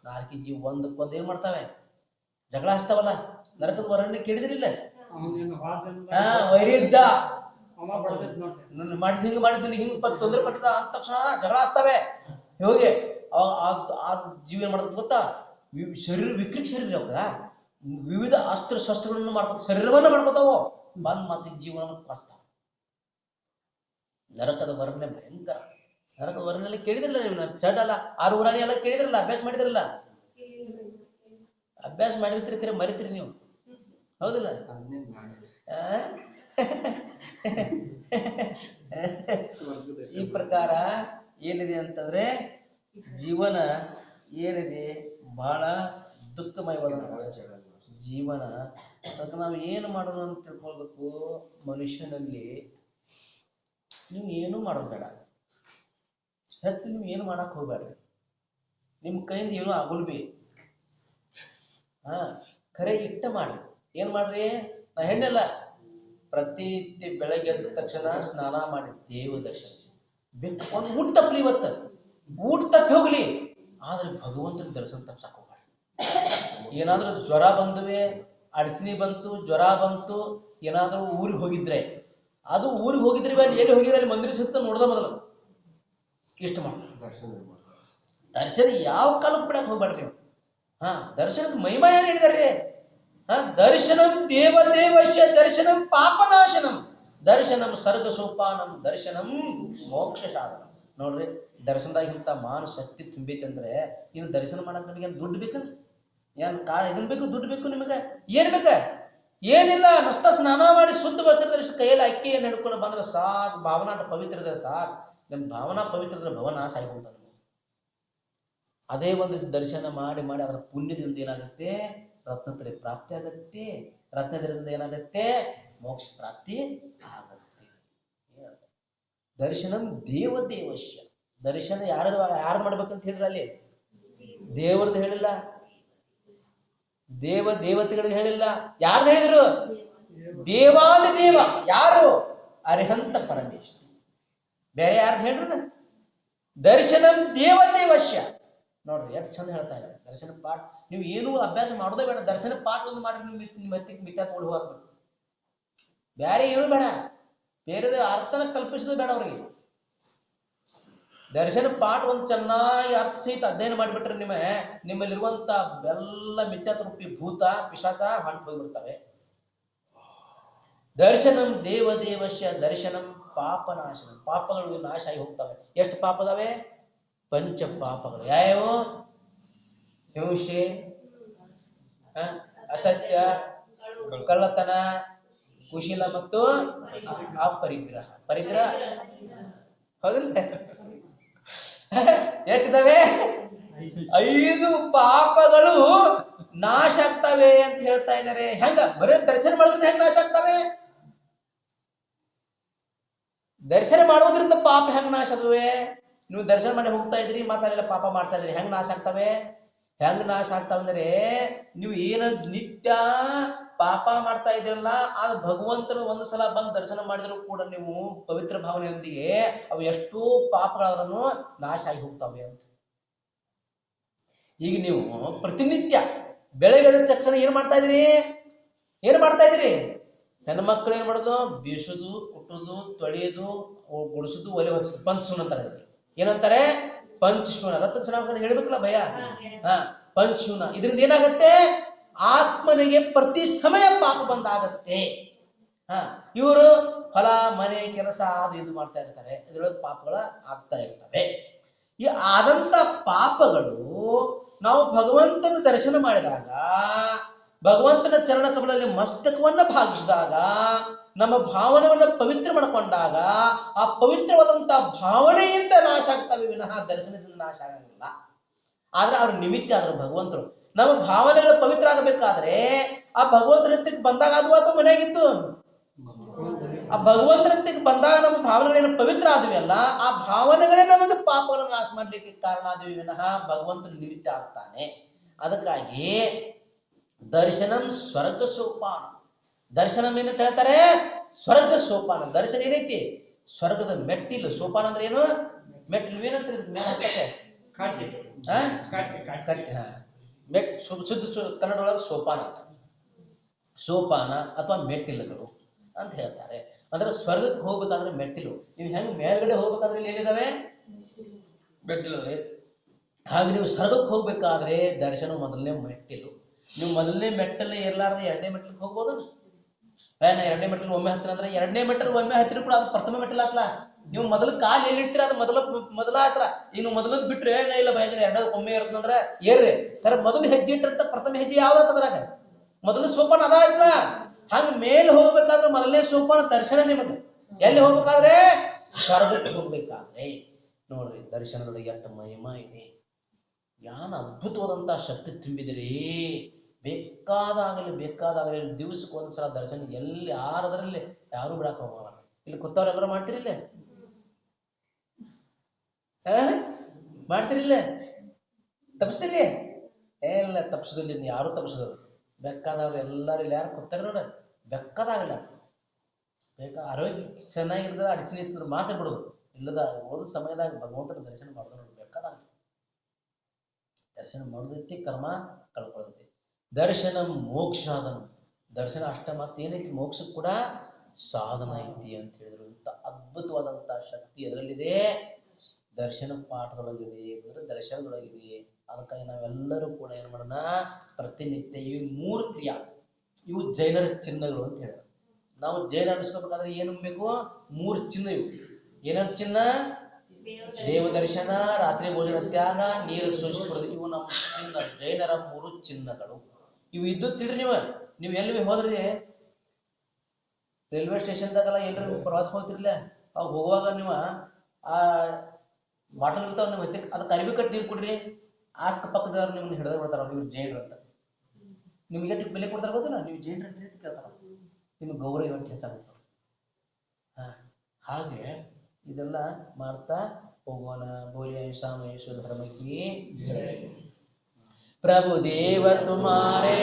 ನಾರಕಿ ಜೀವ ಒಂದಕ್ಕೊಂದು ಏನ್ ಮಾಡ್ತಾವೆ? ಜಗಳ ಹಚ್ತಾವಲ್ಲ. ನರಕದ ವರ್ಣನೆ ಕೇಳಿದ್ರಿಲ್ಲ? ವೈರಿದ್ದ ಮಾಡಿದ್ ಹಿಂಗ್ ಮಾಡಿದ್ ಹಿಂಗ್ ತೊಂದರೆ ಕೊಟ್ಟಿದ್ದ ಅಂದ ತಕ್ಷಣ ಜಗಳ ಹಚ್ತಾವೆ. ಹೋಗಿ ಆ ಜೀವ ಏನ್ ಮಾಡ್ತದ ಗೊತ್ತಾ? ಶರೀರ ವಿಕೃತ ಶರೀರ ಅವಾಗ ವಿವಿಧ ಅಸ್ತ್ರ ಶಸ್ತ್ರಗಳನ್ನು ಮಾಡ್ಕೊತ ಶರೀರವನ್ನ ಮಾಡ್ಕೊತಾವು. ಬಂದ್ ಮತ್ತೆ ಜೀವನ ಕಸ್ತಾವ. ನರಕದ ವರ್ಣನೆ ಭಯಂಕರ. ನರಕದ ವರ್ಣನೆ ಕೇಳಿದ್ರಲ್ಲ ನೀವು? ಚಡ್ ಅಲ್ಲ 6 ಉರಾಣಿ ಎಲ್ಲ ಕೇಳಿದ್ರಲ್ಲ? ಅಭ್ಯಾಸ ಮಾಡಿದ್ರಲ್ಲ? ಅಭ್ಯಾಸ ಮಾಡಿರ್ತೀರಿ, ಕರೆ ಮರಿತೀರಿ ನೀವು, ಹೌದಿಲ್ಲ? ಈ ಪ್ರಕಾರ ಏನಿದೆ ಅಂತಂದ್ರೆ ಜೀವನ ಏನಿದೆ ಬಹಳ ದುಃಖಮಯವಾದ ಜೀವನ. ಅದಕ್ಕೆ ನಾವು ಏನು ಮಾಡೋಣ ಅಂತ ತಿಳ್ಕೊಳ್ಬೇಕು. ಮನುಷ್ಯನಲ್ಲಿ ನೀವು ಏನು ಮಾಡೋದು ಬೇಡ, ಹೆಚ್ಚು ನೀವು ಏನು ಮಾಡಕ್ ಹೋಗ್ಬೇಡ್ರಿ. ನಿಮ್ ಕೈಯಿಂದ ಏನು ಆಗುಲ್ಬಿ. ಖರೆ ಇಟ್ಟ ಮಾಡ್ರಿ. ಏನ್ ಮಾಡ್ರಿ? ನಾ ಹೆಣ್ಣಲ್ಲ, ಪ್ರತಿನಿತ್ಯ ಬೆಳಗ್ಗೆ ಎದ್ದ ತಕ್ಷಣ ಸ್ನಾನ ಮಾಡಿ ದೇವ ದರ್ಶನ. ಒಂದು ಊಟ ತಪ್ಪಲಿ, ಇವತ್ತು ಊಟ ತಪ್ಪಿ ಹೋಗ್ಲಿ, ಆದ್ರೆ ಭಗವಂತನ ದರ್ಶನ ತಪ್ಸಕ್ ಹೋಗ್ಬೇಡ. ಏನಾದ್ರೂ ಜ್ವರ ಬಂದುವೆ, ಅಡಚಣಿ ಬಂತು, ಜ್ವರ ಬಂತು, ಏನಾದ್ರೂ ಊರಿಗೆ ಹೋಗಿದ್ರೆ, ಅದು ಊರಿಗೆ ಹೋಗಿದ್ರಿ ಅಲ್ಲಿ ಎಲ್ಲಿ ಹೋಗಿದ್ರೆ ಅಲ್ಲಿ ಮಂದಿರ ಸುತ್ತ ನೋಡ್ದ ಮೊದಲು ಇಷ್ಟ ಮಾಡಿ ದರ್ಶನ ಯಾವ ಕಾಲಕ್ಕೆ ಬಿಡಕ್ ಹೋಗ್ಬೇಡ್ರಿ ನೀವು. ದರ್ಶನದ ಮಹಿಮಾ ಏನ್ ಹೇಳಿದಾರ್ರಿ? ದರ್ಶನಂ ದೇವದೇವಶ್ಯ ದರ್ಶನಂ ಪಾಪನಾಶನಂ ದರ್ಶನಂ ಸರ್ಗ ಸೋಪಾನಂ ದರ್ಶನಂ ಮೋಕ್ಷ ಸಾಧನ. ನೋಡ್ರಿ, ದರ್ಶನದಾಗಿಂತ ಮಾನ ಶಕ್ತಿ ತುಂಬೈತಂದ್ರೆ ಇನ್ನು ದರ್ಶನ ಮಾಡಕ್ ನಮಗೆ ಏನ್ ದುಡ್ಡು ಬೇಕಲ್ಲ? ಏನ್ ಇದನ್ ಬೇಕು, ದುಡ್ಡು ಬೇಕು ನಿಮಗ? ಏನ್ ಬೇಕ? ಏನಿಲ್ಲ, ಮಸ್ತ ಸ್ನಾನ ಮಾಡಿ ಶುದ್ಧ ವಸ್ತ್ರ ಧರಿಸಿ ಕೈಯಲ್ಲಿ ಅಕ್ಕಿ ಏನ್ ಹಿಡ್ಕೊಂಡು ಬಂದ್ರೆ ಸಾಕು. ಭಾವನಾ ಪವಿತ್ರ ಇದ್ರೆ ಸಾಕು. ನಿಮ್ ಭಾವನಾ ಪವಿತ್ರ ಇದ್ರೆ ಭವನ ಸಾಯ್ಕೊಂತ. ಅದೇ ಒಂದು ದರ್ಶನ ಮಾಡಿ ಮಾಡಿ ಅದರ ಪುಣ್ಯದಿಂದ ಏನಾಗುತ್ತೆ? ರತ್ನತ್ರಯ ಪ್ರಾಪ್ತಿ ಆಗತ್ತೆ. ರತ್ನತ್ರಯದಿಂದ ಏನಾಗತ್ತೆ? ಮೋಕ್ಷ ಪ್ರಾಪ್ತಿ ಆಗತ್ತೆ. ದರ್ಶನಂ ದೇವದೇವಶ್ಯ. ದರ್ಶನ ಯಾರ್ದು ಮಾಡ್ಬೇಕಂತ ಹೇಳ್ರಿ? ಅಲ್ಲಿ ದೇವರದ್ದು ಹೇಳಿಲ್ಲ, ದೇವತೆಗಳದ್ದು ಹೇಳಿಲ್ಲ. ಯಾರ್ದು ಹೇಳಿದ್ರು? ದೇವಾದಿ ದೇವ. ಯಾರು? ಅರಿಹಂತ ಪರಮೇಶ್ವರ. ಬೇರೆ ಯಾರ್ದು ಹೇಳ್ರಿ? ದರ್ಶನಂ ದೇವದೇವಶ್ಯ. ನೋಡ್ರಿ ಎಷ್ಟು ಚಂದ ಹೇಳ್ತಾ ಇದ್ದಾರೆ. ದರ್ಶನ ಪಾಠ ನೀವು ಏನು ಅಭ್ಯಾಸ ಮಾಡೋದೇ ಬೇಡ. ದರ್ಶನ ಪಾಠ ಒಂದು ಮಾಡ್ರಿ. ನೀವು ಮಿಥ್ಯಾ ತಗೊಂಡು ಹೋಗ್ಬೇಕು. ಬೇರೆ ಏನು ಬೇಡ, ಬೇರೆ ಅರ್ಥನ ಕಲ್ಪಿಸೋದು ಬೇಡ ಅವ್ರಿಗೆ. ದರ್ಶನ ಪಾಠ ಒಂದು ಚೆನ್ನಾಗಿ ಅರ್ಥ ಸಹಿತ ಅಧ್ಯಯನ ಮಾಡಿಬಿಟ್ರೆ ನಿಮ್ಮಲ್ಲಿರುವಂತ ಎಲ್ಲ ಮಿಥ್ಯಾತ್ವರೂಪಿ ಭೂತ ಪಿಶಾಚ ಹೊಂಟು ಹೋಗ್ಬಿಡ್ತವೆ. ದರ್ಶನಂ ದೇವದೇವಶ್ಯ ದರ್ಶನಂ ಪಾಪನಾಶನ. ಪಾಪಗಳು ನಾಶ ಆಗಿ ಹೋಗ್ತವೆ. ಎಷ್ಟು ಪಾಪ ಅದಾವೆ? ಪಂಚ ಪಾಪಗಳು. ಯಾವ್ಯಾವು? ಹಿಂಸೆ, ಅಸತ್ಯ, ಕಳ್ಳತನ, ಕುಶೀಲ ಮತ್ತು ಅಪರಿಗ್ರಹ. ಪರಿಗ್ರಹ ಹೌದಿಲ್ಲ? ಎಷ್ಟಿದಾವೆ? 5 ಪಾಪಗಳು ನಾಶ ಆಗ್ತವೆ ಅಂತ ಹೇಳ್ತಾ ಇದ್ದಾರೆ. ಹೆಂಗ? ಬರೀ ದರ್ಶನ ಮಾಡೋದ್ರಿಂದ ಹೆಂಗ್ ನಾಶ ಆಗ್ತವೆ? ದರ್ಶನ ಮಾಡೋದ್ರಿಂದ ಪಾಪ ಹೆಂಗ್ ನಾಶ ಆದವೆ? ನೀವು ದರ್ಶನ ಮಾಡಿ ಹೋಗ್ತಾ ಇದ್ರಿ, ಮತ್ತೆ ಅಲ್ಲೆಲ್ಲ ಪಾಪ ಮಾಡ್ತಾ ಇದ್ರಿ, ಹೆಂಗ್ ನಾಶ ಆಗ್ತವೆ? ಹೆಂಗ್ ನಾಶ ಆಗ್ತಾವಂದ್ರೆ, ನೀವು ಏನ ನಿತ್ಯ ಪಾಪ ಮಾಡ್ತಾ ಇದ್ರಲ್ಲ, ಅದು ಭಗವಂತನ ಒಂದು ಸಲ ಬಂದು ದರ್ಶನ ಮಾಡಿದ್ರು ಕೂಡ ನೀವು ಪವಿತ್ರ ಭಾವನೆಯೊಂದಿಗೆ ಅವು ಎಷ್ಟೋ ಪಾಪಗಳನ್ನು ನಾಶ ಆಗಿ ಹೋಗ್ತವೆ ಅಂತ. ಈಗ ನೀವು ಪ್ರತಿನಿತ್ಯ ಬೆಳಗ್ಗೆ ತಕ್ಷಣ ಏನ್ ಮಾಡ್ತಾ ಇದ್ರಿ? ಹೆಣ್ಮಕ್ಳು ಏನ್ ಮಾಡೋದು? ಬೀಸುದು, ಕುಟ್ಟುದು, ತೊಳೆಯುದು, ಗುಡಿಸುದು, ಒಲೆ ಹೊಚ್ಚುದು. ಪಂಚಶೂನ್ ಅಂತಾರೆ. ಏನಂತಾರೆ? ಪಂಚಶೂನ. ರತ್ನ ಹೇಳ್ಬೇಕಲ್ಲ ಭಯ. ಪಂಚಶೂನ. ಇದರಿಂದ ಏನಾಗತ್ತೆ? ಆತ್ಮನಿಗೆ ಪ್ರತಿ ಸಮಯ ಪಾಪ ಬಂದಾಗತ್ತೆ. ಇವರು ಹೊಲ ಮನೆ ಕೆಲಸ ಅದು ಇದು ಮಾಡ್ತಾ ಇರ್ತಾರೆ, ಇದ್ರೊಳಗೆ ಪಾಪಗಳ ಆಗ್ತಾ ಇರ್ತವೆ. ಈ ಆದಂತ ಪಾಪಗಳು ನಾವು ಭಗವಂತನ ದರ್ಶನ ಮಾಡಿದಾಗ ಭಗವಂತನ ಚರಣ ಕಮಲದಲ್ಲಿ ಮಸ್ತಕವನ್ನ ಭಾಗಿಸಿದಾಗ, ನಮ್ಮ ಭಾವನೆಯನ್ನ ಪವಿತ್ರ ಮಾಡಿಕೊಂಡಾಗ ಆ ಪವಿತ್ರವಾದಂತ ಭಾವನೆಯಿಂದ ನಾಶ ಆಗ್ತವೆ ವಿನಃ ದರ್ಶನದಿಂದ ನಾಶ ಆಗಂಗಿಲ್ಲ. ಆದ್ರೆ ಅವ್ರ ನಿಮಿತ್ತ ಆದ್ರು ಭಗವಂತರು. ನಮ್ಮ ಭಾವನೆಗಳು ಪವಿತ್ರ ಆಗಬೇಕಾದ್ರೆ ಆ ಭಗವಂತನ ಹತ್ತಿರಕ್ಕೆ ಬಂದಾಗ ಅದು ಅಥವಾ ಮನೆಯಾಗಿತ್ತು. ಆ ಭಗವಂತನ ಹತ್ತಿರಕ್ಕೆ ಬಂದಾಗ ನಮ್ಮ ಭಾವನೆಗಳೇನು ಪವಿತ್ರ ಆದ್ವಿ ಅಲ್ಲ, ಆ ಭಾವನೆಗಳೇ ನಮಗೆ ಪಾಪವನ್ನು ನಾಶ ಮಾಡ್ಲಿಕ್ಕೆ ಕಾರಣ ಆದ್ವಿ ವಿನಃ ಭಗವಂತನ ನಿಮಿತ್ತ ಆಗ್ತಾನೆ. ಅದಕ್ಕಾಗಿ ದರ್ಶನಂ ಸ್ವರ್ಗ ಸೋಪಾನ. ದರ್ಶನಂ ಏನಂತ ಹೇಳ್ತಾರೆ? ಸ್ವರ್ಗ ಸೋಪಾನ. ದರ್ಶನ ಏನೈತಿ? ಸ್ವರ್ಗದ ಮೆಟ್ಟಿಲು. ಸೋಪಾನ ಅಂದ್ರೆ ಏನು? ಮೆಟ್ಟಿಲು. ಏನಂತ ಮೇಲೆ ಹತ್ತಕ್ಕೆ ಶುದ್ಧ ಕನ್ನಡ ಒಳಗೆ ಸೋಪಾನ ಅಂತ, ಸೋಪಾನ ಅಥವಾ ಮೆಟ್ಟಿಲುಗಳು ಅಂತ ಹೇಳ್ತಾರೆ. ಅಂದ್ರೆ ಸ್ವರ್ಗಕ್ಕೆ ಹೋಗ್ಬೇಕಾದ್ರೆ ಮೆಟ್ಟಿಲು. ನೀವು ಹೆಂಗ್ ಮೇಲ್ಗಡೆ ಹೋಗ್ಬೇಕಾದ್ರೆ ಇಲ್ಲಿ ಏನಿದಾವೆ? ಮೆಟ್ಟಿಲು. ಹಾಗೆ ನೀವು ಸ್ವರ್ಗಕ್ಕೆ ಹೋಗ್ಬೇಕಾದ್ರೆ ದರ್ಶನ ಮೊದಲನೇ ಮೆಟ್ಟಿಲು. ನೀವು ಮೊದಲನೇ ಮೆಟ್ಟಲೇ ಇರ್ಲಾರ್ದೆ ಎರಡನೇ ಮೆಟ್ಟಲಿಗೆ ಹೋಗ್ಬೋದು. ನಾ ಎರಡನೇ ಮೆಟ್ಟಲು ಒಮ್ಮೆ ಹತ್ತಿರ ಅಂದ್ರೆ ಎರಡನೇ ಮೆಟ್ಟಲು ಒಮ್ಮೆ ಹತ್ತಿರ ಕೂಡ ಅದು ಪ್ರಥಮ ಮೆಟ್ಟಲು ಆತ್ಲಾ. ನೀವು ಮೊದಲು ಕಾಲು ಎಲ್ಲಿ ಇಡ್ತೀರ ಅದು ಮೊದಲ ಆತ್ರ. ಇನ್ನು ಮೊದಲದ್ ಬಿಟ್ರೆ ಇಲ್ಲ ಭಯಂಕರ ಎರಡನೇ ಒಮ್ಮೆ ಇರ್ತಂದ್ರೆ ಏರ್ರಿ ಸರ್. ಮೊದಲು ಹೆಜ್ಜೆ ಇಟ್ಟಿರ್ತ ಪ್ರಥಮ ಹೆಜ್ಜೆ ಯಾವ್ದಾದ್ರಾಗ ಮೊದಲು ಸೋಪಾನ ಅದಾಯ್ತಲ್ಲ. ಹಂಗ ಮೇಲೆ ಹೋಗ್ಬೇಕಾದ್ರೆ ಮೊದಲನೇ ಸೋಪಾನ ದರ್ಶನ. ನಿಮಗೆ ಎಲ್ಲಿ ಹೋಗ್ಬೇಕಾದ್ರೆ? ಸ್ವರ್ಗಕ್ಕೆ ಹೋಗ್ಬೇಕಾದ್ರೆ. ನೋಡ್ರಿ ದರ್ಶನದೊಳಗೆ ಎಷ್ಟು ಮಹಿಮಾ ಇದೆ, ಯಾನ ಅದ್ಭುತವಾದಂತ ಶಕ್ತಿ ತುಂಬಿದಿರಿ. ಬೇಕಾದಾಗಲಿ ದಿವಸಕ್ಕೆ ಒಂದ್ಸಲ ದರ್ಶನ ಎಲ್ಲಿ ಯಾರದ್ರಲ್ಲಿ ಯಾರು ಬಿಡಾಕ ಹೋಗಲ್ಲ. ಇಲ್ಲಿ ಕೂತವ್ರ ಎಲ್ಲರೂ ಮಾಡ್ತಿರಿಲ್ಲ? ಮಾಡ್ತಿರಿಲ್ಲ? ತಪ್ಪಿಸ್ತೀರಿ? ಎಲ್ಲ ತಪ್ಪಿಸೋದಿಲ್ಲ. ಯಾರು ತಪ್ಪಿಸೋದು. ಬೇಕಾದವ್ರು ಎಲ್ಲರೂ ಇಲ್ಲಿ ಯಾರು ಕೂತಾರೆ ನೋಡ, ಬೇಕಾದಾಗಲ್ಲ. ಆರೋಗ್ಯ ಚೆನ್ನಾಗಿರ್ತದೆ, ಅಡಚಣೆ ಇರ್ತದೆ ಮಾತ್ರ ಬಿಡೋದು. ಇಲ್ಲದ ಓದ ಸಮಯದಾಗ ಭಗವಂತನ ದರ್ಶನ ಮಾಡೋದು ನೋಡಿ. ಬೇಕಾದಾಗ ದರ್ಶನ ಮಾಡೋದೈತಿ, ಕರ್ಮ ಕಳ್ಕೊಳ್ಳೋದೈತಿ. ದರ್ಶನ ಮೋಕ್ಷ ಸಾಧನ. ದರ್ಶನ ಅಷ್ಟ ಮತ್ತೇನೈತಿ? ಮೋಕ್ಷಕ್ಕೆ ಕೂಡ ಸಾಧನ ಐತಿ ಅಂತ ಹೇಳಿದ್ರು. ಇಂಥ ಅದ್ಭುತವಾದಂತ ಶಕ್ತಿ ಎದರಲ್ಲಿದೆ? ದರ್ಶನ ಪಾಠದೊಳಗಿದೆ, ದರ್ಶನದೊಳಗಿದೆ. ಅದಕ್ಕಾಗಿ ನಾವೆಲ್ಲರೂ ಕೂಡ ಏನ್ ಮಾಡೋಣ? ಪ್ರತಿನಿತ್ಯ ಈ 3 ಕ್ರಿಯಾ, ಇವು ಜೈನರ ಚಿಹ್ನೆಗಳು ಅಂತ ಹೇಳಿದ್ರು. ನಾವು ಜೈನ ಅನಿಸ್ಕೋಬೇಕಾದ್ರೆ ಏನು ಬೇಕು? 3 ಚಿಹ್ನೆ ಇವು. ಏನಂತ ಚಿಹ್ನ? ದೇವ ದರ್ಶನ, ರಾತ್ರಿ ಭೋಜನ ತ್ಯಾಗ, ನೀರು ಸೋಸಿಕೊಳ್ಳೋದು. ಇವು ನಮ್ಮ ಚಿಹ್ನ, ಜೈನರ 3 ಚಿಹ್ನಗಳು. ಇವು ಇದ್ದು ತಿಳ್ರಿ. ನೀವು ಎಲ್ಲಿ ಹೋದ್ರಿ? ರೈಲ್ವೆ ಸ್ಟೇಷನ್ದಾಗಲ್ಲ ಏನ್ರಿ ಪ್ರವಾಸ ಹೋಗ್ತಿರ್ಲಿಲ್ಲ, ಅವ್ ಹೋಗುವಾಗ ನೀವು ಆ ಬಾಟಲ್ ಇರ್ತಾವ, ನಿಮ್ಮ ಹತ್ತಿ ಅದಕ್ಕೆ ಅರಿವಿ ಕಟ್ಟಿ ನೀರು ಕೊಡ್ರಿ. ಅಕ್ಕ ಪಕ್ಕದವ್ರು ನಿಮ್ಗೆ ಹಿಡಿದ ಬಿಡ್ತಾರ, ನೀವು ಜೈನ್ರ ಅಂತ. ನಿಮ್ಗೆ ಎಷ್ಟು ಬೆಲೆ ಕೊಡ್ತಾರ ಗೊತ್ತಿಲ್ಲ? ನೀವು ಜೈನ್ರ ಅಂತ ಕೇಳ್ತಾರ. ನಿಮ್ಗೆ ಗೌರವ ಎಷ್ಟು ಹೆಚ್ಚಾಗುತ್ತೆ. ಹಾಗೆ ಇದೆಲ್ಲ ಮಾಡ್ತಾ ಹೋಗೋಣ. ಬೋಲಿಯ ಶಾಮೇಶ್ವರ ಧರ್ಮಕ್ಕೆ प्रभु देव तुम्हारे